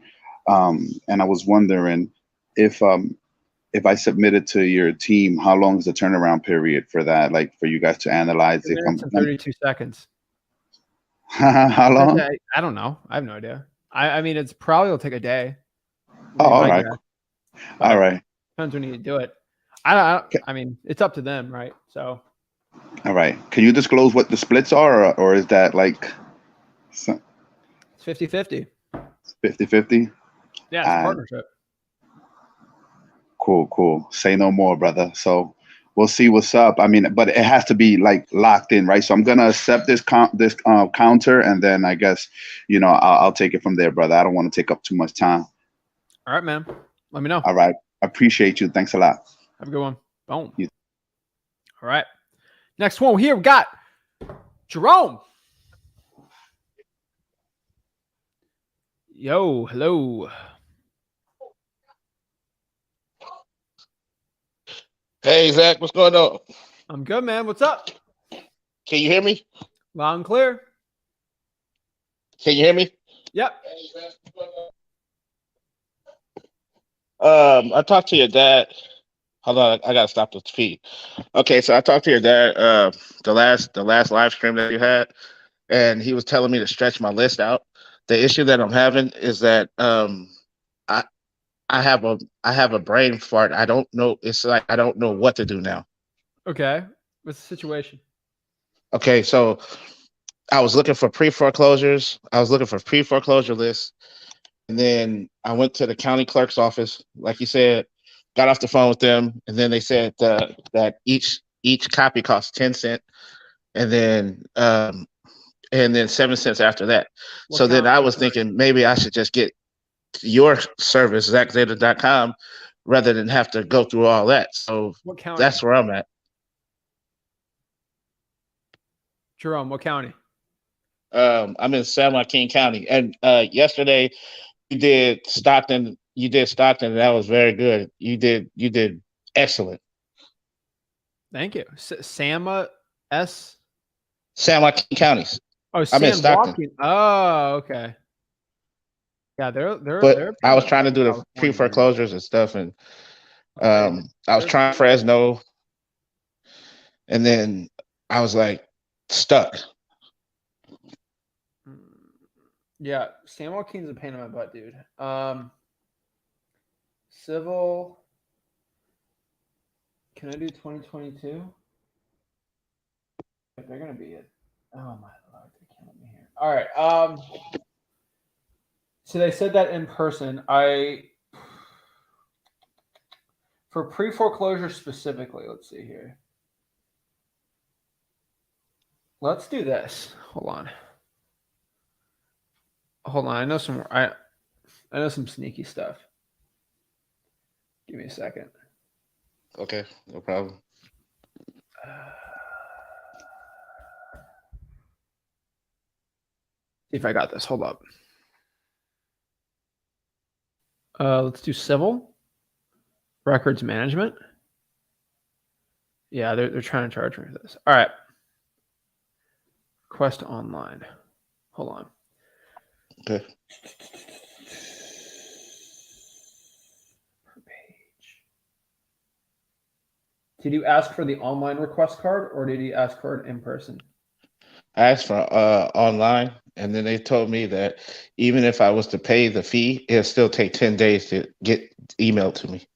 And I was wondering if I submit it to your team, how long is the turnaround period for that? Like for you guys to analyze 2 it? minutes and 32 seconds. How long? I don't know. I have no idea. I mean, it's probably will take a day. Oh, all right. But All right. depends when you do it. I mean, it's up to them, right? So All right. Can you disclose what the splits are, or is that like it's 50-50. 50-50? Yeah, it's a partnership. Cool. Say no more, brother. So we'll see what's up. I mean, but it has to be like locked in, right? So I'm gonna accept this counter, and then I guess I'll take it from there, brother. I don't want to take up too much time. All right, man. Let me know. All right. Appreciate you. Thanks a lot. Have a good one. Boom. You- All right. Next one here, we got Jerome. Yo, hello. Hey, Zach, what's going on? I'm good, man. What's up? Can you hear me? Loud and clear. Can you hear me? Yep. I talked to your dad. Hold on, I gotta stop the feed. Okay, so I talked to your dad the last live stream that you had, and he was telling me to stretch my list out. The issue that I'm having is that I I have a brain fart. I don't know. It's like I don't know what to do now. Okay. What's the situation? Okay, so I was looking for pre-foreclosures. I was looking for pre-foreclosure lists. And then I went to the county clerk's office, like you said, got off the phone with them, and then they said that each copy costs 10 cents, and then 7 cents after that. What So then county? I was thinking maybe I should just get your service, ZachZeta.com, rather than have to go through all that. So What county? that's where I'm at. Jerome, what county? I'm in San Joaquin County, and yesterday you did Stockton. You did Stockton, and that was very good. You did excellent. Thank you. Sama S. San Joaquin counties. Oh, I'm in San Stockton. Joaquin. Oh, okay. Yeah, they're. But I was trying to do the California, pre-foreclosures and stuff, and Okay. I was trying Fresno, and then I was like stuck. Yeah, San Joaquin's a pain in my butt, dude. Civil. Can I do 2022? If they're gonna be it. Oh my lord, they can't let me here. All right. So they said that in person. I For pre-foreclosure specifically, let's see here. Let's do this. Hold on. I know some sneaky stuff. Give me a second. Okay, no problem. See if I got this. Hold up. Let's do civil records management. Yeah, they're trying to charge me for this. All right. Request online. Hold on. Okay. Per page. Did you ask for the online request card or did you ask for it in person? I asked for online, and then they told me that even if I was to pay the fee, it'll still take 10 days to get emailed to me.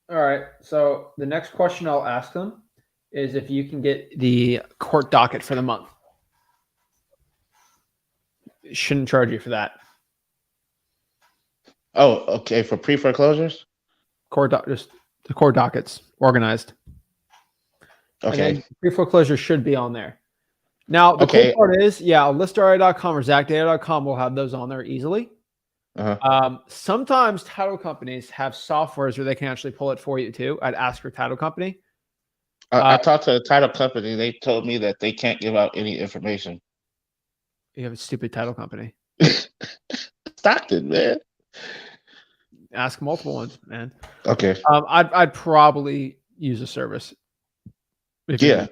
All right. So the next question I'll ask them is if you can get the court docket for the month. Shouldn't charge you for that. Oh, okay. For pre-foreclosures? Just the court dockets organized. Okay. Pre-foreclosure should be on there. Now, the cool part is, listRA.com or ZachData.com will have those on there easily. Sometimes title companies have softwares where they can actually pull it for you too. I'd ask your title company. I talked to the title company. They told me that they can't give out any information. You have a stupid title company. Stockton, man. Ask multiple ones, man. Okay. I'd probably use a service. Yeah.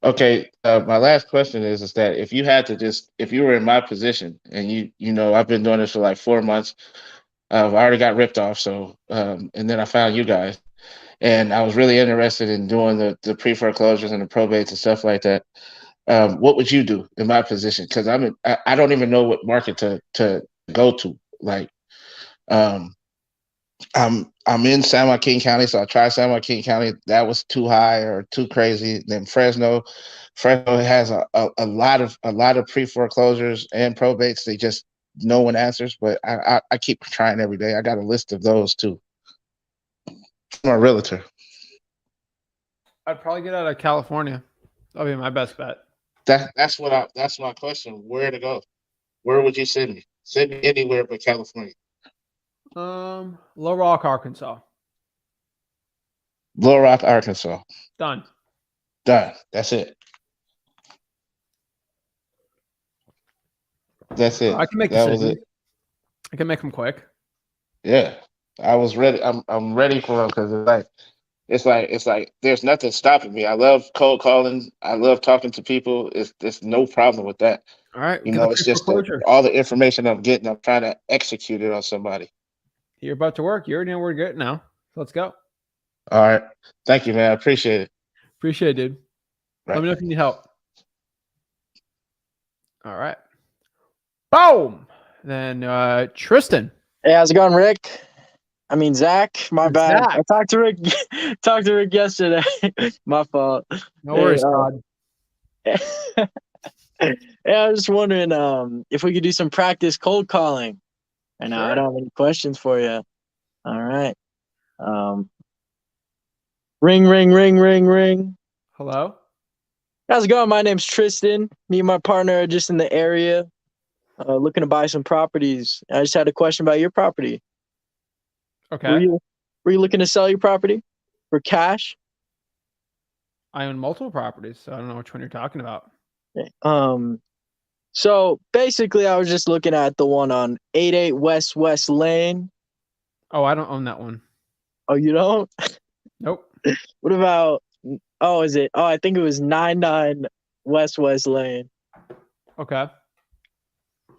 Okay. My last question is that if you had to if you were in my position and you know, I've been doing this for like 4 months, I've already got ripped off. So, and then I found you guys and I was really interested in doing the pre-foreclosures and the probates and stuff like that. What would you do in my position? Cause I don't even know what market to go to. Like, I'm in San Joaquin County, so I tried San Joaquin County. That was too high or too crazy. Then Fresno has a lot of pre-foreclosures and probates. They just no one answers, but I keep trying every day. I got a list of those too. I'm a realtor. I'd probably get out of California. That'll be my best bet. That's my question. Where to go? Where would you send me? Send me anywhere but California. Little Rock, Arkansas. Little Rock, Arkansas. Done. That's it. That's it. I can make decisions. I can make them quick. Yeah, I was ready. I'm ready for them because it's like there's nothing stopping me. I love cold calling. I love talking to people. It's no problem with that. All right. You know, it's just all the information I'm getting. I'm trying to execute it on somebody. You're about to work. You already know where to get now. Let's go. All right. Thank you, man. I appreciate it. Appreciate it, dude. Right. Let me know if you need help. All right. Boom. Then Tristan. Hey, how's it going, Rick? I mean, Zach. My bad. Zach. I talked to Rick yesterday. My fault. No worries, Todd. Yeah, I was just wondering if we could do some practice cold calling. I know I don't have any questions for you. All right. Ring, ring, ring, ring, ring. Hello. How's it going? My name's Tristan. Me and my partner are just in the area looking to buy some properties. I just had a question about your property. Okay. Were you looking to sell your property for cash? I own multiple properties, so I don't know which one you're talking about. So basically, I was just looking at the one on 88 West Lane. Oh, I don't own that one. Oh, you don't? Nope. What about? Oh, is it? Oh, I think it was 99 West Lane. Okay.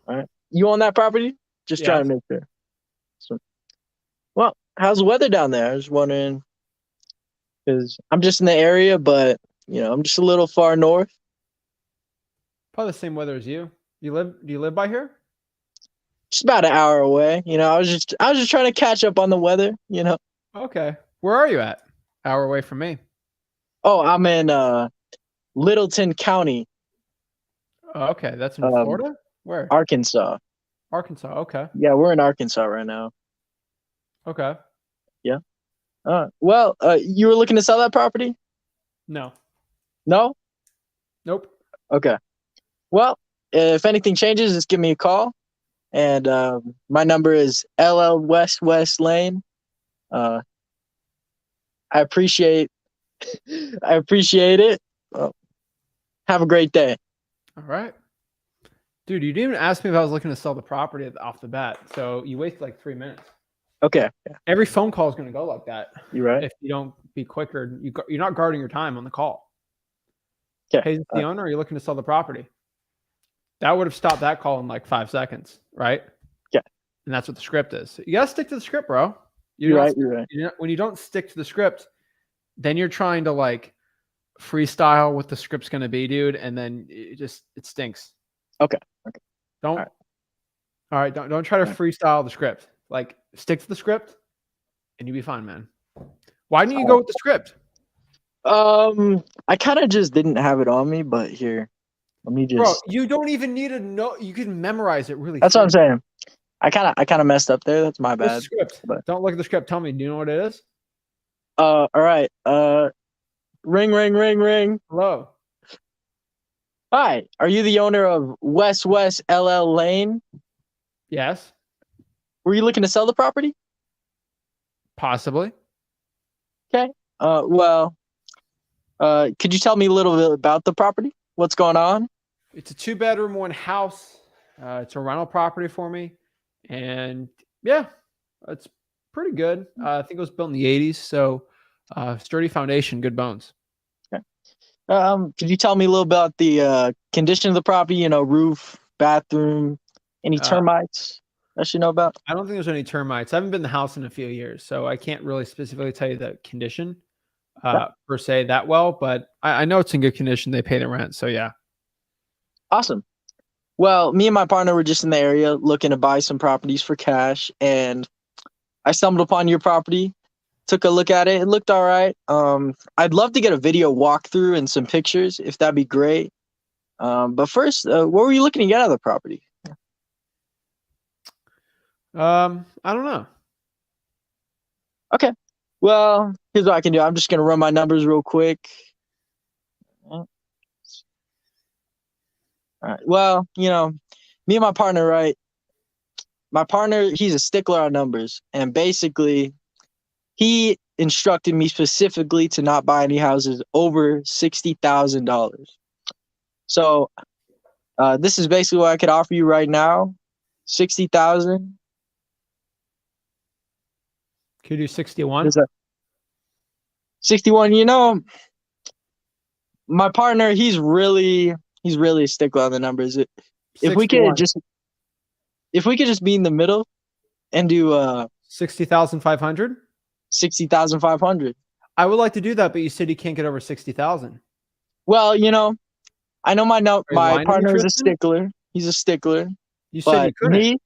All right. You own that property? Just trying to make sure. So, well, how's the weather down there? I was wondering because I'm just in the area, but I'm just a little far north. Probably the same weather as you. Do you live by here? Just about an hour away. I was just trying to catch up on the weather. Okay. Where are you at? Hour away from me. Oh, I'm in Littleton County. Oh, okay. That's in Florida? Where? Arkansas. Arkansas. Okay. Yeah, we're in Arkansas right now. Okay. Yeah. Well, you were looking to sell that property? No. No? Nope. Okay. Well, if anything changes, just give me a call. And my number is LL West Lane. I appreciate I appreciate it. Well, have a great day. All right. Dude, you didn't even ask me if I was looking to sell the property off the bat. So you wasted like 3 minutes. Okay. Yeah, Every phone call is going to go like that. you're right. If you don't be quicker, you're not guarding your time on the call. Okay. Hey, is this the owner? Are you looking to sell the property? That would have stopped that call in like 5 seconds, right? Yeah. And that's what the script is. You got to stick to the script, bro. You're right. You're right. When you don't stick to the script, then you're trying to like freestyle what the script's going to be, dude. And then it stinks. Okay. Don't, All all right. Don't try to All right. freestyle the script. Like stick to the script and you'll be fine, man. Why didn't you go with the script? I kind of just didn't have it on me, but here, let me just. Bro, you don't even need to know. You can memorize it really. That's what I'm saying. I kind of messed up there. That's my What's bad. the script? But Don't look at the script. Tell me. Do you know what it is? all right. Ring, ring, ring, ring. Hello. Hi. Are you the owner of West LL Lane? Yes. Were you looking to sell the property? Possibly. Okay. Well, could you tell me a little bit about the property? What's going on? It's a 2-bedroom, 1 house. It's a rental property for me. And yeah, it's pretty good. I think it was built in the 80s. So sturdy foundation, good bones. Okay. Could you tell me a little about the condition of the property? You know, roof, bathroom, any termites I should know about? I don't think there's any termites. I haven't been in the house in a few years, so I can't really specifically tell you the condition per se that well, but I know it's in good condition. They pay the rent, so yeah. Awesome. Well, me and my partner were just in the area looking to buy some properties for cash, and I stumbled upon your property, took a look at it. It looked all right. I'd love to get a video walkthrough and some pictures, if that'd be great. But first, what were you looking to get out of the property? I don't know. Okay. Well, here's what I can do. I'm just going to run my numbers real quick. All right. Well, you know, me and my partner, right? My partner, he's a stickler on numbers. And basically, he instructed me specifically to not buy any houses over $60,000. So this is basically what I could offer you right now. 60,000. Could you do 61? 61, you know, my partner, he's really a stickler on the numbers. If we could just be in the middle and do 60,500? 60,500. I would like to do that, but you said you can't get over 60,000. Well, you know, I know my lying to me, partner is a Tristan? stickler. He's a stickler. You said you But couldn't.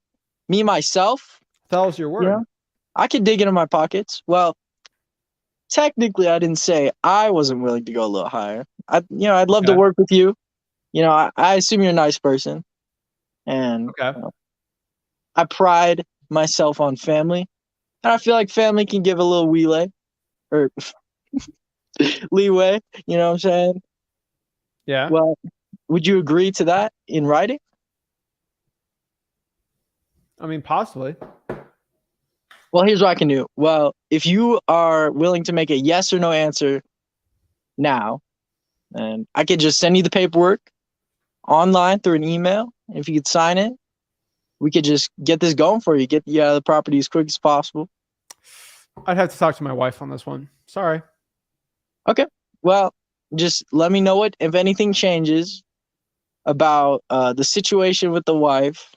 me myself, That was your word. you know, I could dig into my pockets. Well, technically, I didn't say I wasn't willing to go a little higher. I'd love to Okay. work with you. You know, I assume you're a nice person, and Okay. I pride myself on family, and I feel like family can give a little leeway. You know what I'm saying? Yeah. Well, would you agree to that in writing? I mean, possibly. Well, here's what I can do. Well, if you are willing to make a yes or no answer now, and I could just send you the paperwork online through an email. If you could sign it, we could just get this going for you, get you out of the property as quick as possible. I'd have to talk to my wife on this one. Sorry. Okay. Well, just let me know if anything changes about the situation with the wife.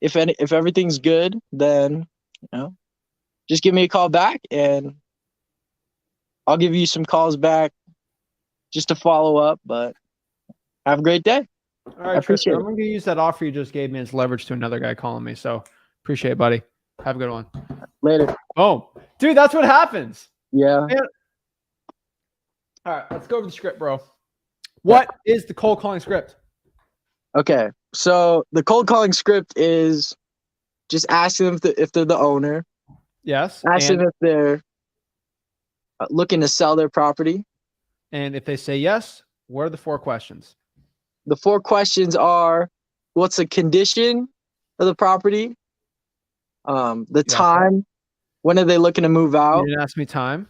If everything's good, then just give me a call back, and I'll give you some calls back just to follow up. But have a great day. All right, Tristan, I'm going to use that offer you just gave me as leverage to another guy calling me. So appreciate it, buddy. Have a good one. Later. Oh, dude, that's what happens. Yeah. Man. All right, let's go over the script, bro. What is the cold calling script? Okay. So the cold calling script is just asking them if they're the owner. Yes. Asking if they're looking to sell their property. And if they say yes, what are the 4 questions? The 4 questions are: what's the condition of the property? The Yes, time. When are they looking to move You out? didn't ask me time.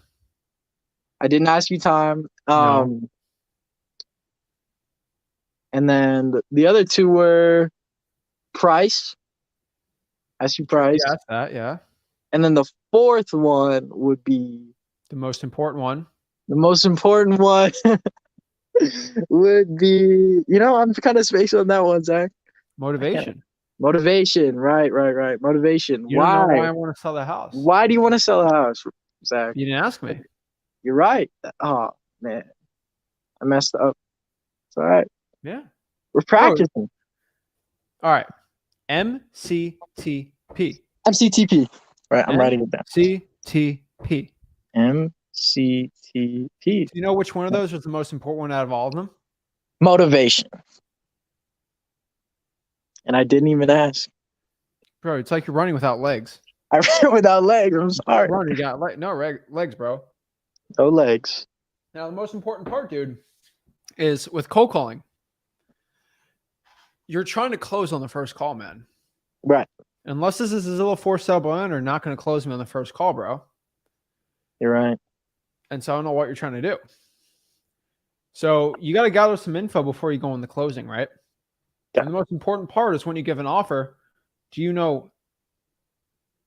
I didn't ask you time. No. And then the other 2 were price. Ask you price. You asked that, yeah. And then the 4th one would be The most important one. the most important one. Would be, I'm kind of spaced on that one, Zach. Motivation. Motivation, right. Motivation. You don't know why Why? I want to sell the house. Why do you want to sell a house, Zach? You didn't ask me. You're right. Oh man, I messed up. It's all right. Yeah. We're practicing. All right. MCTP. MCTP. Right, I'm writing it down. CTP. MCTP. Do you know which one of those was the most important one out of all of them? Motivation. And I didn't even ask. Bro, it's like you're running without legs. I ran without legs. I'm sorry. Run, you got legs, bro. No legs. Now, the most important part, dude, is with cold calling. You're trying to close on the first call, man. Right. Unless this is a Zillow for sale by owner, not going to close me on the first call, bro. You're right. And so I don't know what you're trying to do. So you got to gather some info before you go on the closing, right? Yeah. And the most important part is when you give an offer, do you know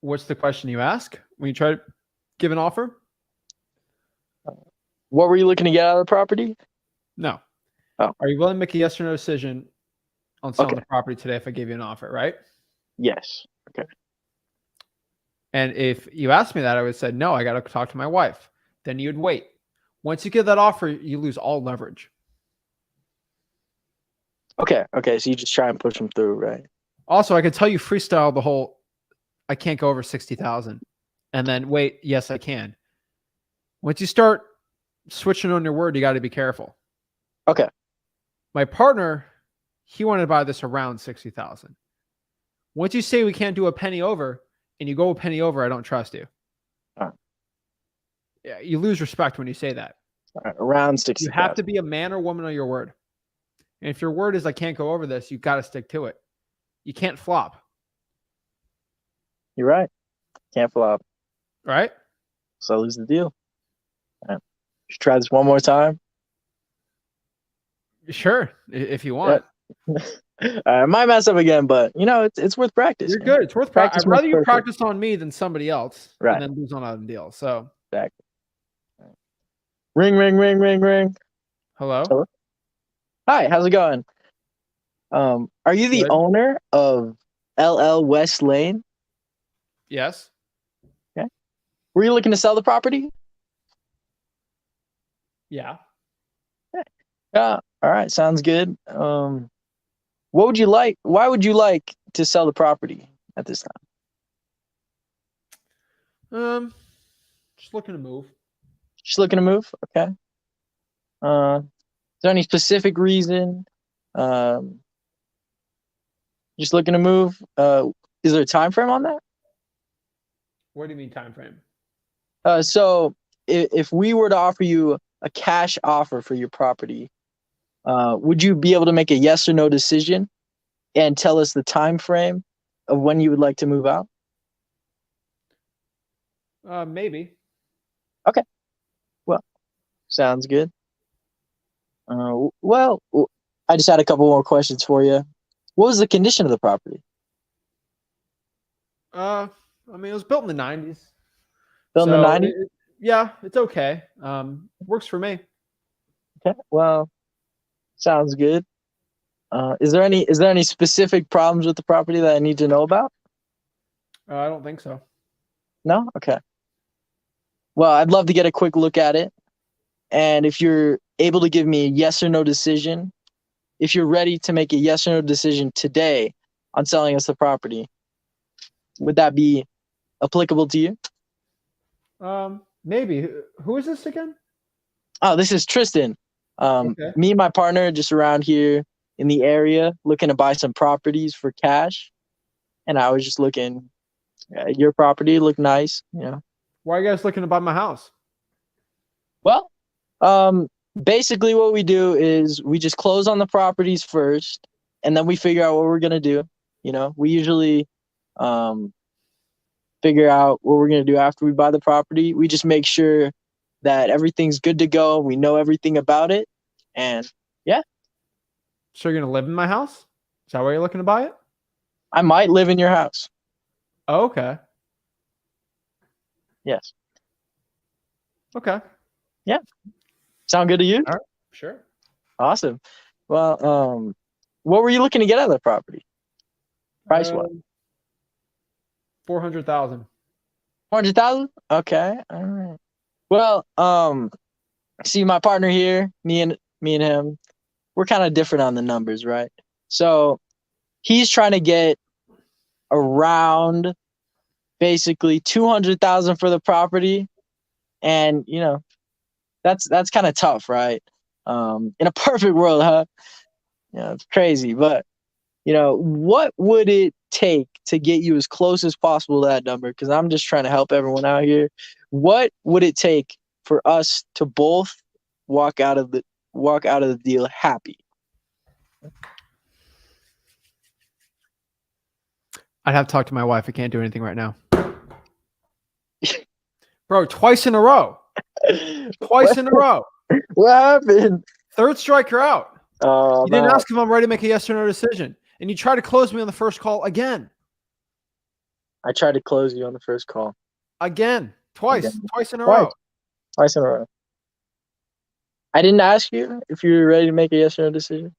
what's the question you ask when you try to give an offer? What were you looking to get out of the property? No. Oh. Are you willing to make a yes or no decision on selling the property today if I gave you an offer, right? Yes. Okay. And if you asked me that, I would have said, no, I got to talk to my wife. Then you'd wait. Once you give that offer, you lose all leverage. Okay. So you just try and push them through, right? Also, I could tell you freestyle the whole, I can't go over 60,000. And then wait, yes, I can. Once you start switching on your word, you got to be careful. Okay. My partner, he wanted to buy this around 60,000. Once you say we can't do a penny over and you go a penny over, I don't trust you. All right. Yeah, you lose respect when you say that. All right. Around 60. You have to be a man or woman of your word. And if your word is I can't go over this, you got to stick to it. You can't flop. You're right. Can't flop. Right? So lose the deal. All right. Should try this one more time. Sure, if you want. I might mess up again, but it's worth practice. You're good. It's worth practice. I'd rather you practice on me than somebody else, right? And then lose on a deal. So exactly. Ring, ring, ring, ring, ring. Hello. Hi. How's it going? Are you the owner of LL West Lane? Yes. Okay. Were you looking to sell the property? Yeah. Yeah. All right. Sounds good. What would you like? Why would you like to sell the property at this time? Just looking to move. Just looking to move. Okay. Is there any specific reason? Just looking to move. Is there a time frame on that? What do you mean time frame? So if we were to offer you a cash offer for your property, would you be able to make a yes or no decision and tell us the time frame of when you would like to move out? Maybe. Okay. Well, sounds good. Well, I just had a couple more questions for you. What was the condition of the property? I mean, it was built in the 90s. Built in the 90s? Yeah, it's okay. Works for me. Okay. Well, sounds good. Is there any specific problems with the property that I need to know about? I don't think so. No? Okay. Well, I'd love to get a quick look at it. And if you're able to give me a yes or no decision, if you're ready to make a yes or no decision today on selling us the property, would that be applicable to you? Maybe. Who is this again? Oh, this is Tristan. Okay. Me and my partner just around here in the area looking to buy some properties for cash. And I was just looking at your property. Looked nice. Why are you guys looking to buy my house? Well, basically what we do is we just close on the properties first, and then we figure out what we're gonna do. You know, we usually figure out what we're gonna do after we buy the property. We just make sure that everything's good to go. We know everything about it, and yeah, So you're gonna live in my house? Is that why you're looking to buy it? I might live in your house. Oh, okay. Yes. Okay. Yeah. Sound good to you? All right. Sure. Awesome. Well, what were you looking to get out of the property? Price what? 400,000. 400,000? Okay. All right. Well, see my partner here, me and him, we're kind of different on the numbers, right? So he's trying to get around basically 200,000 for the property, and you know, that's kind of tough, right? In a perfect world, huh? Yeah, it's crazy, but you know, what would it take to get you as close as possible to that number? Because I'm just trying to help everyone out here. What would it take for us to both walk out of the deal happy? I'd have to talk to my wife. I can't do anything right now. Bro, twice in a row. Twice in a row. What happened? Third strike, you're out. Oh, You didn't ask if I'm ready to make a yes or no decision. And you try to close me on the first call again. I tried to close you on the first call. Again. Twice. Again. Twice in a Twice. row. Twice in a row. I didn't ask you if you were ready to make a yes or no decision.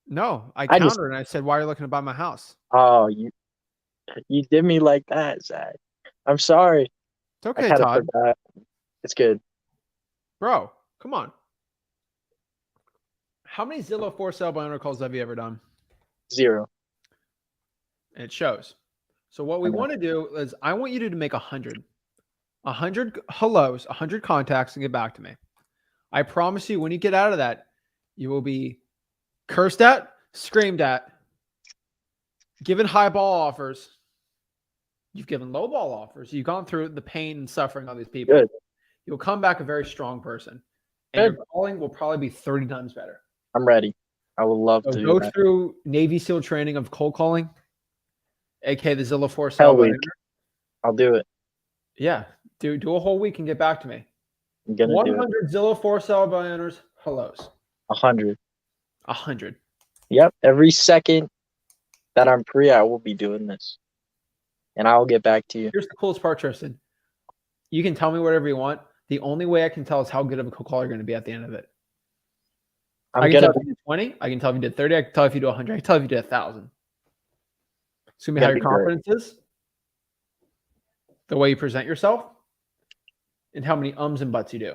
No, I I countered just- and I said, why are you looking to buy my house? Oh, you did me like that, Zach. I'm sorry. It's I okay, kind of Todd. forgot. It's good. Bro, come on. How many Zillow for sale by owner calls have you ever done? 0. And it shows. So what we I know. want to do is I want you to make 100. 100 hellos, 100 contacts, and get back to me. I promise you, when you get out of that, you will be cursed at, screamed at, given high ball offers. You've given low ball offers. You've gone through the pain and suffering of these people. Good. You'll come back a very strong person. And Good. your calling will probably be 30 times better. I'm ready. I would love So to go do that. through Navy SEAL training of cold calling, aka the Zillow for Hell sale. week. I'll do it. Yeah, do a whole week and get back to me. I'm gonna do it. 100 Zillow for sale by owners. Hellos. 100. 100. Yep. Every second that I'm free, I will be doing this, and I will get back to you. Here's the coolest part, Tristan. You can tell me whatever you want. The only way I can tell is how good of a cold caller you're going to be at the end of it. I I'm can gonna. tell if you did 20. I can tell if you did 30. I can tell if you do 100. I can tell if you did 1,000. It's going to be how Gotta your be great. confidence is, the way you present yourself, and how many ums and buts you do.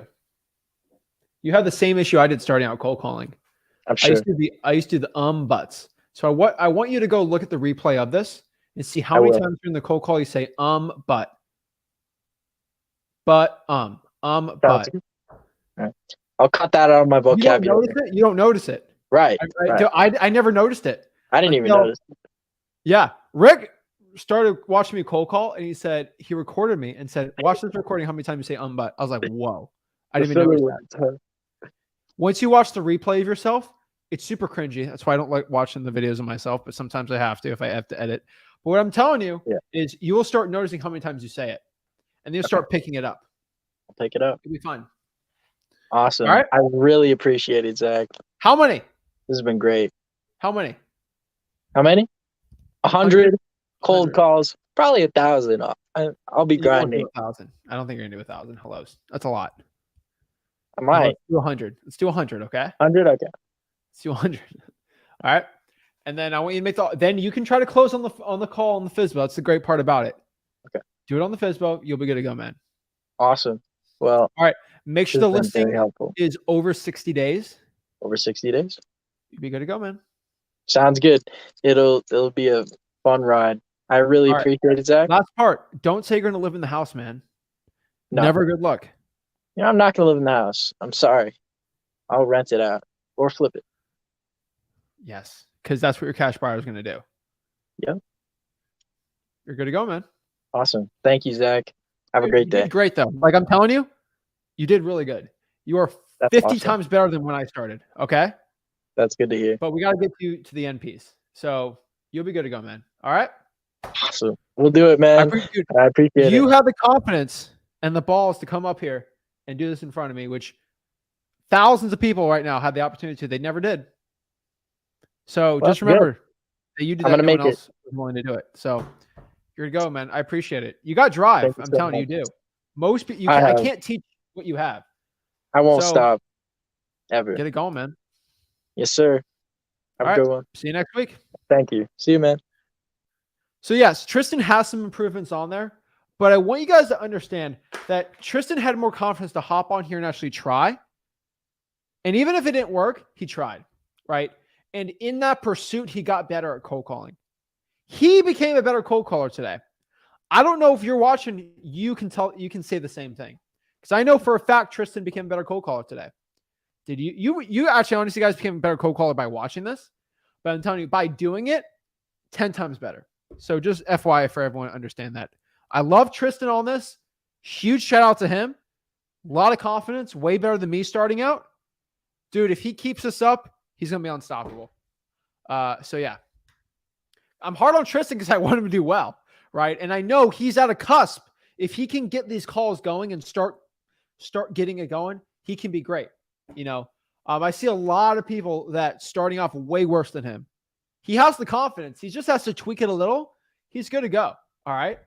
You have the same issue I did starting out cold calling. I'm I sure. used to do the buts. So I want you to go look at the replay of this and see how I many will. times during the cold call you say but. But Sounds but. good. All right. I'll cut that out of my You don't vocabulary. notice it? You don't notice it. Right. I never noticed it. I didn't even until- notice. Yeah. Rick started watching me cold call and he recorded me and said, watch this recording how many times you say but. I was like, whoa. I didn't even notice that. Once you watch the replay of yourself, it's super cringy. That's why I don't like watching the videos of myself, but sometimes I have to if I have to edit. But what I'm telling you is you will start noticing how many times you say it. And then you'll start picking it up. I'll pick it up. It'll be fun. Awesome. All right. I really appreciate it, Zach. How many? This has been great. How many? How many? 100 cold 100. calls. Probably 1,000. I'll be You won't do grinding. 1,000. I don't think you're gonna do 1,000 hellos. That's a lot. I might. Let's do 100. Let's do 100. Okay. 100. Okay. Let's do 100. All right. And then I want you to make then you can try to close on the call on the FISBO. That's the great part about it. Okay. Do it on the FISBO. You'll be good to go, man. Awesome. Well, all right. Make sure the this has been listing very helpful. is over 60 days. Over 60 days. You'll be good to go, man. Sounds good. It'll be a fun ride. I really All right. appreciate it, Zach. Last part. Don't say you're going to live in the house, man. No. Never good luck. You know, I'm not gonna live in the house. I'm sorry. I'll rent it out or flip it. Yes, because that's what your cash buyer is going to do. Yep. You're good to go, man. Awesome. Thank you, Zach. Have a great You day. did great though. Like I'm telling you, you did really good. You are That's 50 awesome. times better than when I started. Okay. That's good to hear. But we got to get you to the end piece. So you'll be good to go, man. All right. So we'll do it, man. I appreciate You it. have the confidence and the balls to come up here and do this in front of me, which thousands of people right now have the opportunity to. They never did. So Well, just remember that you did I'm that. gonna No one make it. else was willing to do it. So you're to go, man. I appreciate it. You got drive. Thank you I'm so telling you, much. you do. Most people, I I have. can't teach what you have. I won't So stop ever. get it going, man. Yes, sir. Have All a right. good one. See you next week. Thank you. See you, man. So yes, Tristan has some improvements on there, but I want you guys to understand that Tristan had more confidence to hop on here and actually try. And even if it didn't work, he tried, right? And in that pursuit, he got better at cold calling. He became a better cold caller today. I don't know if you're watching, you can say the same thing. Because I know for a fact Tristan became a better cold caller today. Did you actually honestly guys became a better cold caller by watching this? But I'm telling you, by doing it, 10 times better. So just FYI for everyone to understand that. I love Tristan on this. Huge shout out to him. A lot of confidence, way better than me starting out. Dude, if he keeps this up, he's going to be unstoppable. So yeah. I'm hard on Tristan because I want him to do well, right? And I know he's at a cusp. If he can get these calls going and start getting it going, he can be great. You know, I see a lot of people that starting off way worse than him. He has the confidence. He just has to tweak it a little. He's good to go. All right.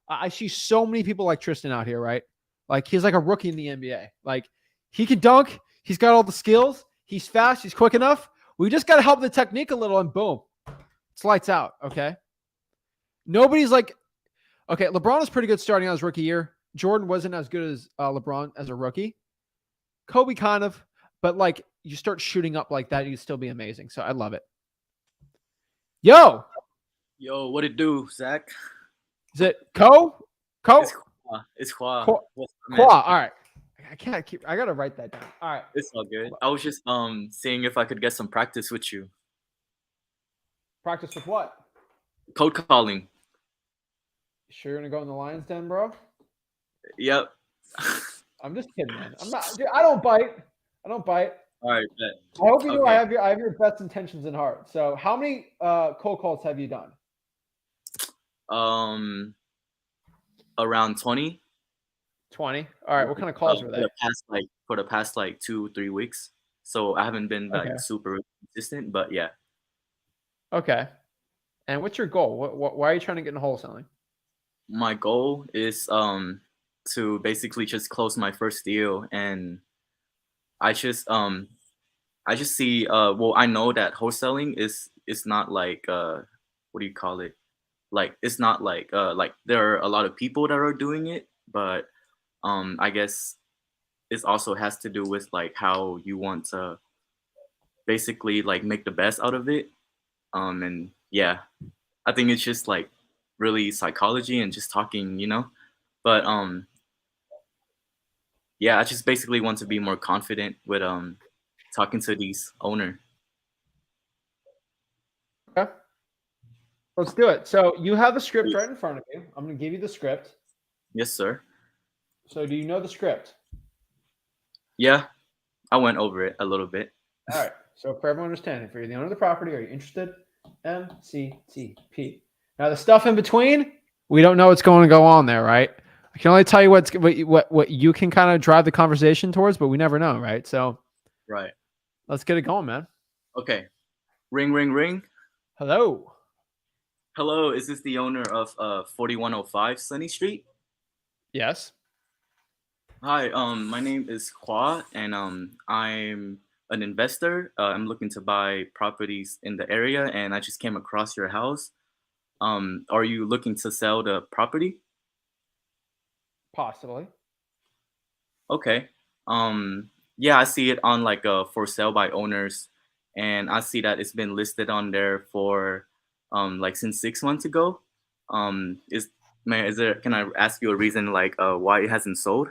I see so many people like Tristan out here, right? Like he's like a rookie in the NBA. Like he can dunk. He's got all the skills. He's fast. He's quick enough. We just got to help the technique a little and boom. It's lights out. Okay. Nobody's like, okay, LeBron is pretty good starting out his rookie year. Jordan wasn't as good as LeBron as a rookie. Kobe kind of, but like you start shooting up like that, you'd still be amazing. So I love it. Yo, what it do, Zach? is it Ko? It's Qua. Qua. All right. I gotta write that down. All right. It's all good. I was just seeing if I could get some practice with you. Practice with what? Code calling. Sure you're gonna go in the Lions Den, bro? Yep. I'm just kidding, man. I'm not. Dude, I don't bite. All right, bet. I hope you know Okay. I have your best intentions in heart. So, how many cold calls have you done? Around 20. 20. All right. What kind of calls were they? For the past 2-3 weeks. So I haven't been super consistent, but yeah. Okay. And what's your goal? Why are you trying to get into wholesaling? My goal is to basically just close my first deal, and I just see I know that wholesaling is not like what do you call it? Like it's not like there are a lot of people that are doing it, but I guess it also has to do with like how you want to basically like make the best out of it. And yeah, I think it's just like really psychology and just talking, but yeah, I just basically want to be more confident with talking to these owner. Okay. Let's do it. So you have the script right in front of you. I'm going to give you the script. Yes, sir. So do you know the script? Yeah, I went over it a little bit. All right. So for everyone understanding, if you're the owner of the property, are you interested? MCTP. Now the stuff in between, we don't know what's going to go on there, right? I can only tell you what you can kind of drive the conversation towards, but we never know, right? So right. Let's get it going, man. Okay. Ring, ring, ring. Hello. Hello, is this the owner of 4105 Sunny Street? Yes. Hi, my name is Qua, and I'm an investor. I'm looking to buy properties in the area, and I just came across your house. Are you looking to sell the property? Possibly. Okay. Yeah, I see it on like for sale by owners, and I see that it's been listed on there for like since 6 months ago. Can I ask you a reason like why it hasn't sold?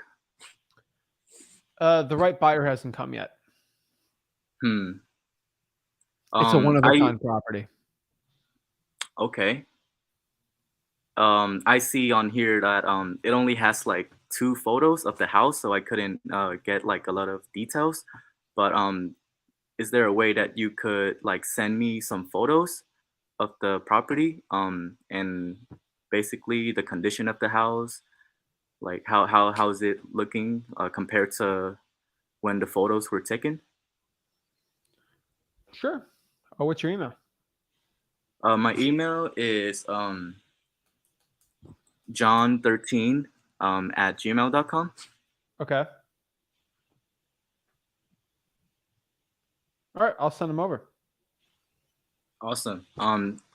The right buyer hasn't come yet. It's a one of a kind property. Okay. I see on here that it only has like 2 photos of the house, so I couldn't get like a lot of details. But is there a way that you could like send me some photos of the property and basically the condition of the house, like how is it looking compared to when the photos were taken? Sure. Oh, what's your email? My email is john13 at gmail.com. Okay. All right, I'll send them over. Awesome.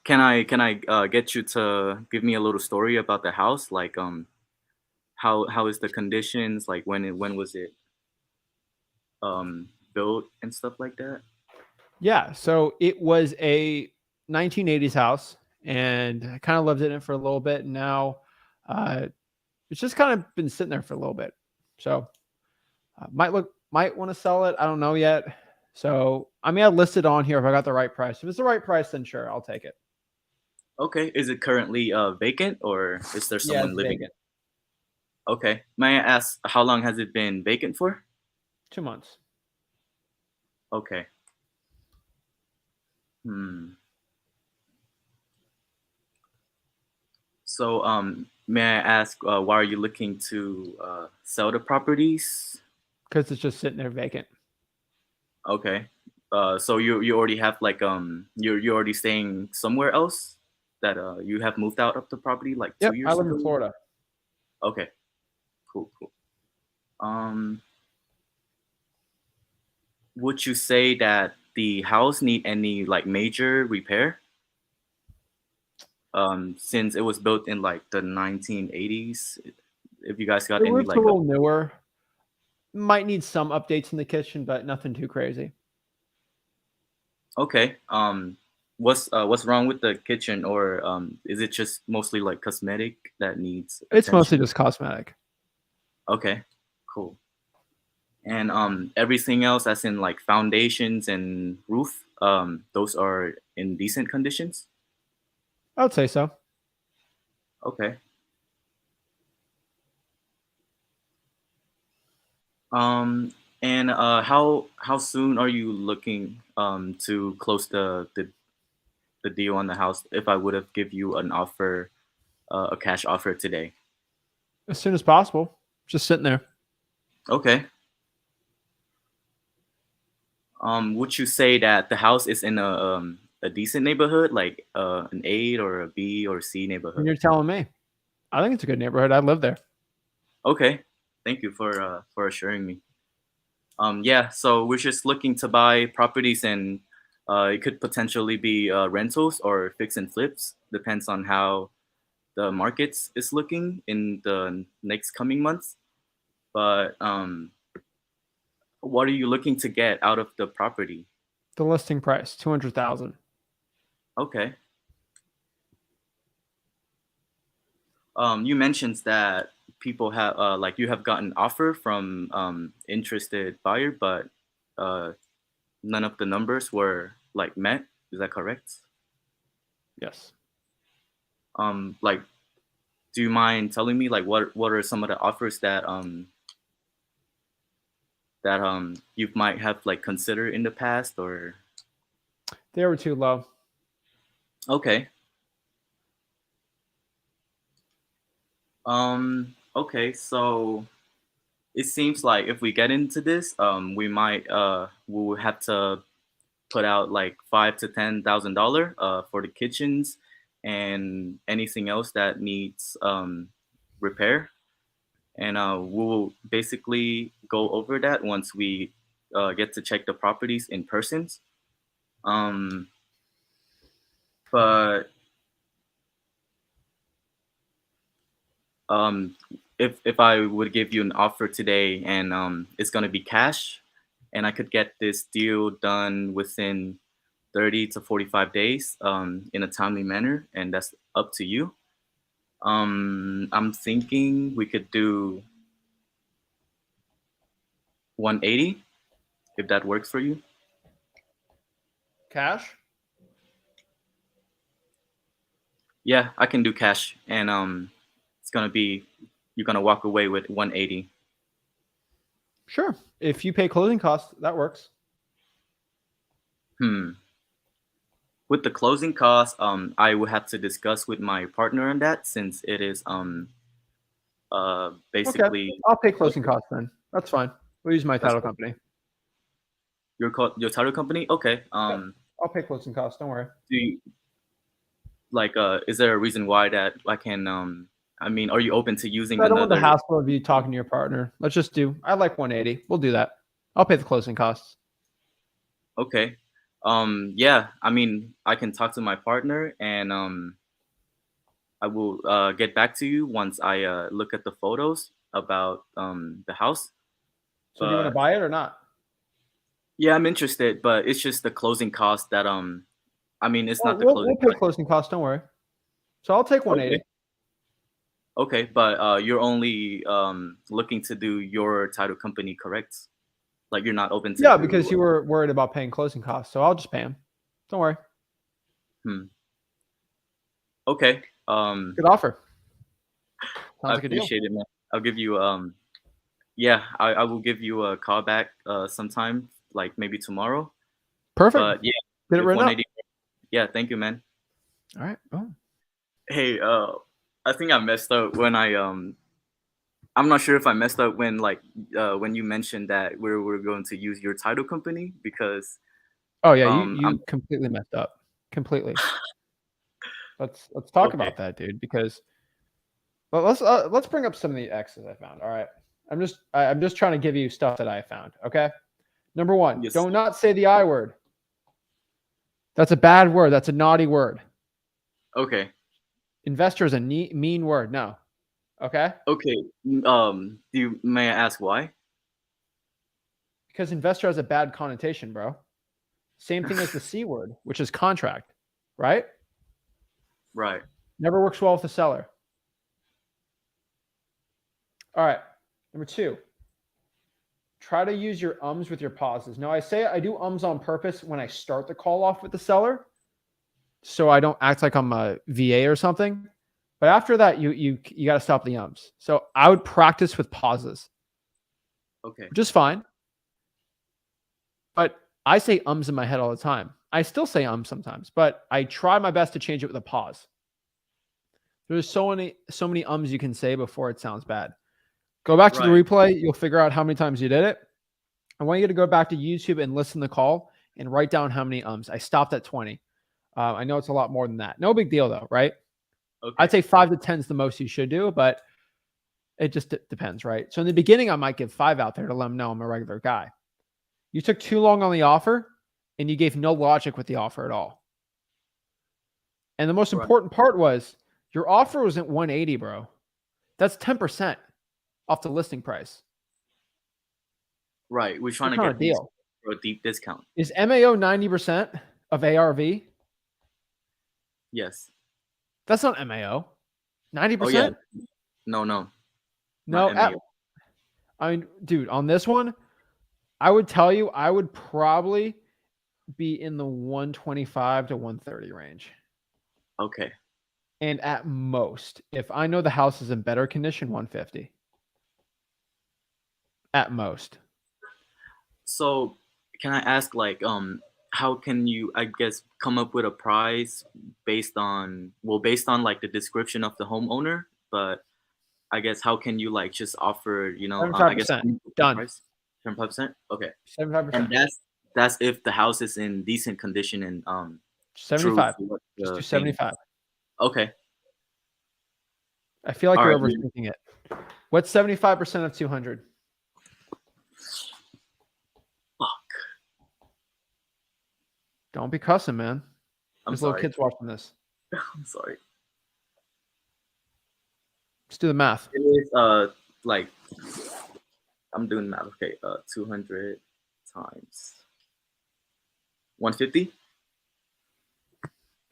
Can I get you to give me a little story about the house? Like how is the conditions? Like when was it built and stuff like that? Yeah, so it was a 1980s house, and I kind of lived in it for a little bit. And now it's just kind of been sitting there for a little bit. So might want to sell it. I don't know yet. So I mean, I listed on here if I got the right price. If it's the right price, then sure, I'll take it. Okay. Is it currently vacant or is there Yeah, someone it's living? vacant. Okay. May I ask how long has it been vacant for? 2 months. Okay. Hmm. So may I ask why are you looking to sell the properties? Because it's just sitting there vacant. Okay. So you already have like you're already staying somewhere else that you have moved out of the property like Yep, 2 I years live ago? in Florida. Okay. Cool. Um, would you say that the house need any like major repair? Since it was built in like the 1980s, if you guys got The any roof's a like little newer. Might need some updates in the kitchen, but nothing too crazy. okay. What's wrong with the kitchen, or is it just mostly like cosmetic that needs It's mostly attention? just cosmetic. Okay, cool. And everything else, as in like foundations and roof, those are in decent conditions. I would say so. Okay. And how soon are you looking to close the deal on the house? If I would have give you an offer, a cash offer today. As soon as possible. Just sitting there. Okay. Would you say that the house is in a decent neighborhood, like an A or a B or C And neighborhood? you're telling me. I think it's a good neighborhood. I live there. Okay. Thank you for assuring me. Yeah, so we're just looking to buy properties, and it could potentially be rentals or fix and flips. Depends on how the markets is looking in the next coming months. But what are you looking to get out of the property? The listing price, 200,000. Okay. You mentioned that people have like you have gotten offer from interested buyer, but uh, none of the numbers were like met. Is that correct? Yes. Like, do you mind telling me like what are some of the offers that you might have like considered in the past or? They were too low. Okay. Okay, so it seems like if we get into this, we might we will have to put out like $5,000 to $10,000 for the kitchens and anything else that needs repair. And we will basically go over that once we get to check the properties in person. Um, but um, if I would give you an offer today and it's gonna be cash, and I could get this deal done within 30 to 45 days in a timely manner, and that's up to you. I'm thinking we could do 180 if that works for you. Cash? Yeah, I can do cash, and it's gonna be you're gonna walk away with 180. Sure. If you pay closing costs, that works. With the closing costs, I will have to discuss with my partner on that, since it is basically. Okay. I'll pay closing costs then. That's fine. We'll use my title company. Your title company? Okay. I'll pay closing costs. Don't worry. Do you, is there a reason why that I can? I mean, are you open to using I don't want another? the hassle of you talking to your partner. Let's just do. I like 180. We'll do that. I'll pay the closing costs. Okay. Yeah. I mean, I can talk to my partner, and I will get back to you once I look at the photos about the house. So do you want to buy it or not? Yeah, I'm interested, but it's just the closing cost that I mean, it's not the We'll closing. pay closing costs. Don't worry. So I'll take 180. Okay, but you're only looking to do your title company, correct? Like, you're not open to. Yeah, because you were worried about paying closing costs, so I'll just pay them. Don't worry. Okay. Good offer. I appreciate it, man. I'll give you yeah, I will give you a call back sometime, like maybe tomorrow. Perfect. But yeah, Get it written up. Yeah, thank you, man. All right. Oh. Hey, I think I messed up when I'm not sure if I messed up when when you mentioned that we're going to use your title company, because Oh yeah, you completely messed up. Completely. Let's talk about that, dude, because let's bring up some of the X's I found. All right. I'm just trying to give you stuff that I found. Okay. Number one, do not say the I word. That's a bad word. That's a naughty word. Okay. Investor is a mean word. No. Okay. Okay. May I ask why? Because investor has a bad connotation, bro. Same thing as the C word, which is contract, right? Right. Never works well with the seller. All right. Number two, try to use your ums with your pauses. Now, I do ums on purpose when I start the call off with the seller, so I don't act like I'm a VA or something. But after that, you got to stop the ums. So I would practice with pauses. Okay. Which is fine. But I say ums in my head all the time. I still say sometimes, but I try my best to change it with a pause. There's so many ums you can say before it sounds bad. Go back to the replay. You'll figure out how many times you did it. I want you to go back to YouTube and listen to the call and write down how many ums. I stopped at 20. I know it's a lot more than that. No big deal though, right? Okay. I'd say 5 to 10 is the most you should do, but it just depends, right? So in the beginning, I might give 5 out there to let them know I'm a regular guy. You took too long on the offer and you gave no logic with the offer at all. And the most important part was your offer wasn't 180, bro. That's 10% off the listing price. Right. We're trying to get deal for a deep discount. Is MAO 90% of ARV? Yes. That's not MAO. 90%? Oh, yeah. No. I mean, dude, on this one, I would tell you I would probably be in the 125 to 130 range. Okay. And at most, if I know the house is in better condition, 150. At most. So can I ask, how can you, I guess, come up with a price based on like the description of the homeowner, but I guess how can you just offer, 75%. I guess Done. 75%? Okay. 75%. And that's if the house is in decent condition and 75. Just do 75. Okay. I feel like you're overthinking it. What's 75% of 200? Fuck. Don't be cussing, man. There's little kids watching this. I'm sorry. Let's do the math. It is I'm doing math. Okay, 200 times 150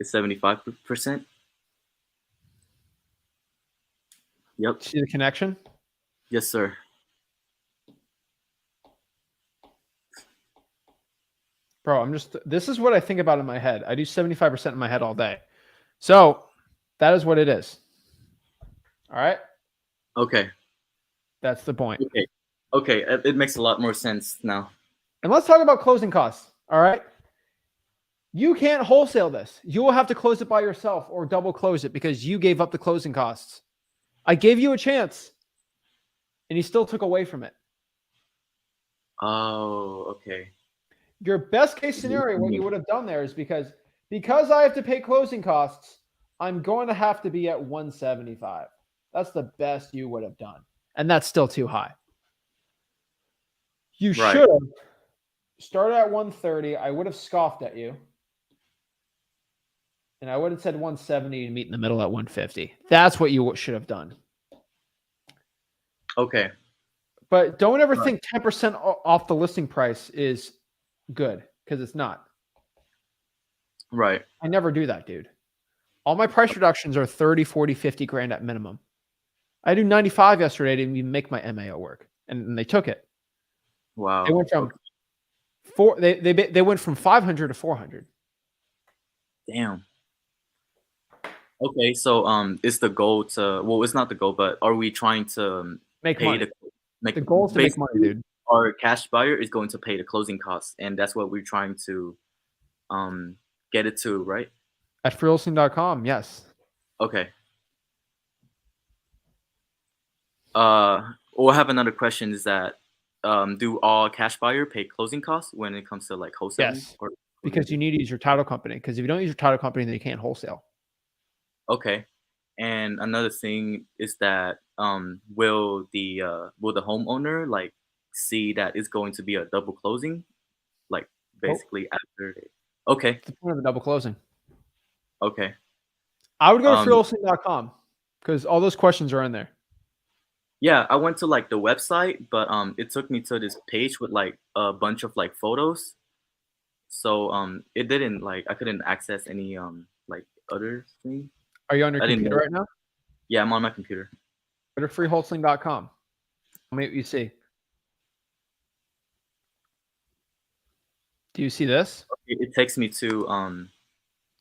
is 75%. Yep. See the connection? Yes, sir. Bro, this is what I think about in my head. I do 75% in my head all day. So that is what it is. All right. Okay. That's the point. Okay. Okay. It makes a lot more sense now. And let's talk about closing costs. All right. You can't wholesale this. You will have to close it by yourself or double close it because you gave up the closing costs. I gave you a chance and you still took away from it. Oh, okay. Your best case scenario, what you would have done there is because I have to pay closing costs, I'm going to have to be at 175. That's the best you would have done. And that's still too high. You Right. should have started at 130. I would have scoffed at you. And I would have said 170 and meet in the middle at 150. That's what you should have done. Okay. But don't ever think 10% off the listing price is good, because it's not. Right. I never do that, dude. All my price reductions are 30, 40, 50 grand at minimum. I do 95 yesterday to even make my MAO work. And they took it. Wow. They went from they went from 500 to 400. Damn. Okay, so is the goal to, well, it's not the goal, but are we trying to Make pay money. the The goal is to make money, dude. Our cash buyer is going to pay the closing costs, and that's what we're trying to get it to, right? At freelisting.com, yes. Okay. We'll have another question is that do all cash buyer pay closing costs when it comes to like wholesaling? Yes. Because you need to use your title company. Because if you don't use your title company, then you can't wholesale. Okay. And another thing is that will the homeowner like see that it's going to be a double closing, like basically after they, okay. It's the point of the double closing. Okay. I would go to freelisting.com because all those questions are in there. Yeah, I went to like the website, but it took me to this page with like a bunch of like photos. So it didn't like I couldn't access any like other thing. Are you on your computer right now? Yeah, I'm on my computer. Go to freeholsteling.com. Tell me what you see. Do you see this? It takes me to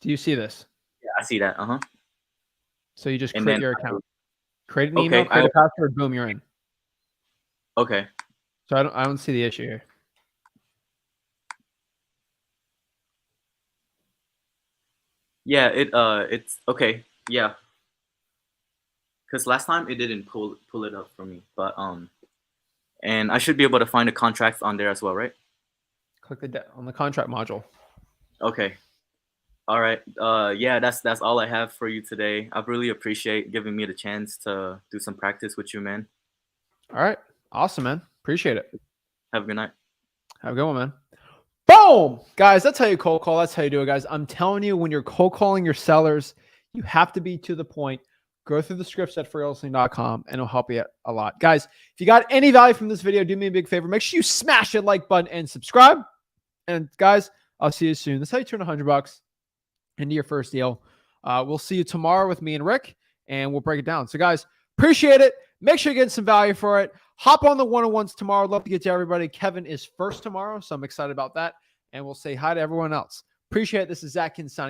Do you see this? Yeah, I see that. So you just create your account. Create an Okay, email, create a password, boom, you're in. Okay. So I don't see the issue here. Yeah, it's okay. Yeah. Because last time it didn't pull it up for me, but and I should be able to find the contracts on there as well, right? Click on the contract module. Okay. All right. Yeah, that's all I have for you today. I really appreciate giving me the chance to do some practice with you, man. All right. Awesome, man. Appreciate it. Have a good night. Have a good one, man. Boom! Guys, that's how you cold call. That's how you do it, guys. I'm telling you, when you're cold calling your sellers, you have to be to the point. Go through the scripts at freelisting.com and it'll help you a lot. Guys, if you got any value from this video, do me a big favor. Make sure you smash that like button and subscribe. And guys, I'll see you soon. That's how you turn $100 into your first deal. We'll see you tomorrow with me and Rick, and we'll break it down. So guys, appreciate it. Make sure you get some value for it. Hop on the one-on-ones tomorrow. Love to get to everybody. Kevin is first tomorrow, so I'm excited about that. And we'll say hi to everyone else. Appreciate it. This is Zach Ginn signing.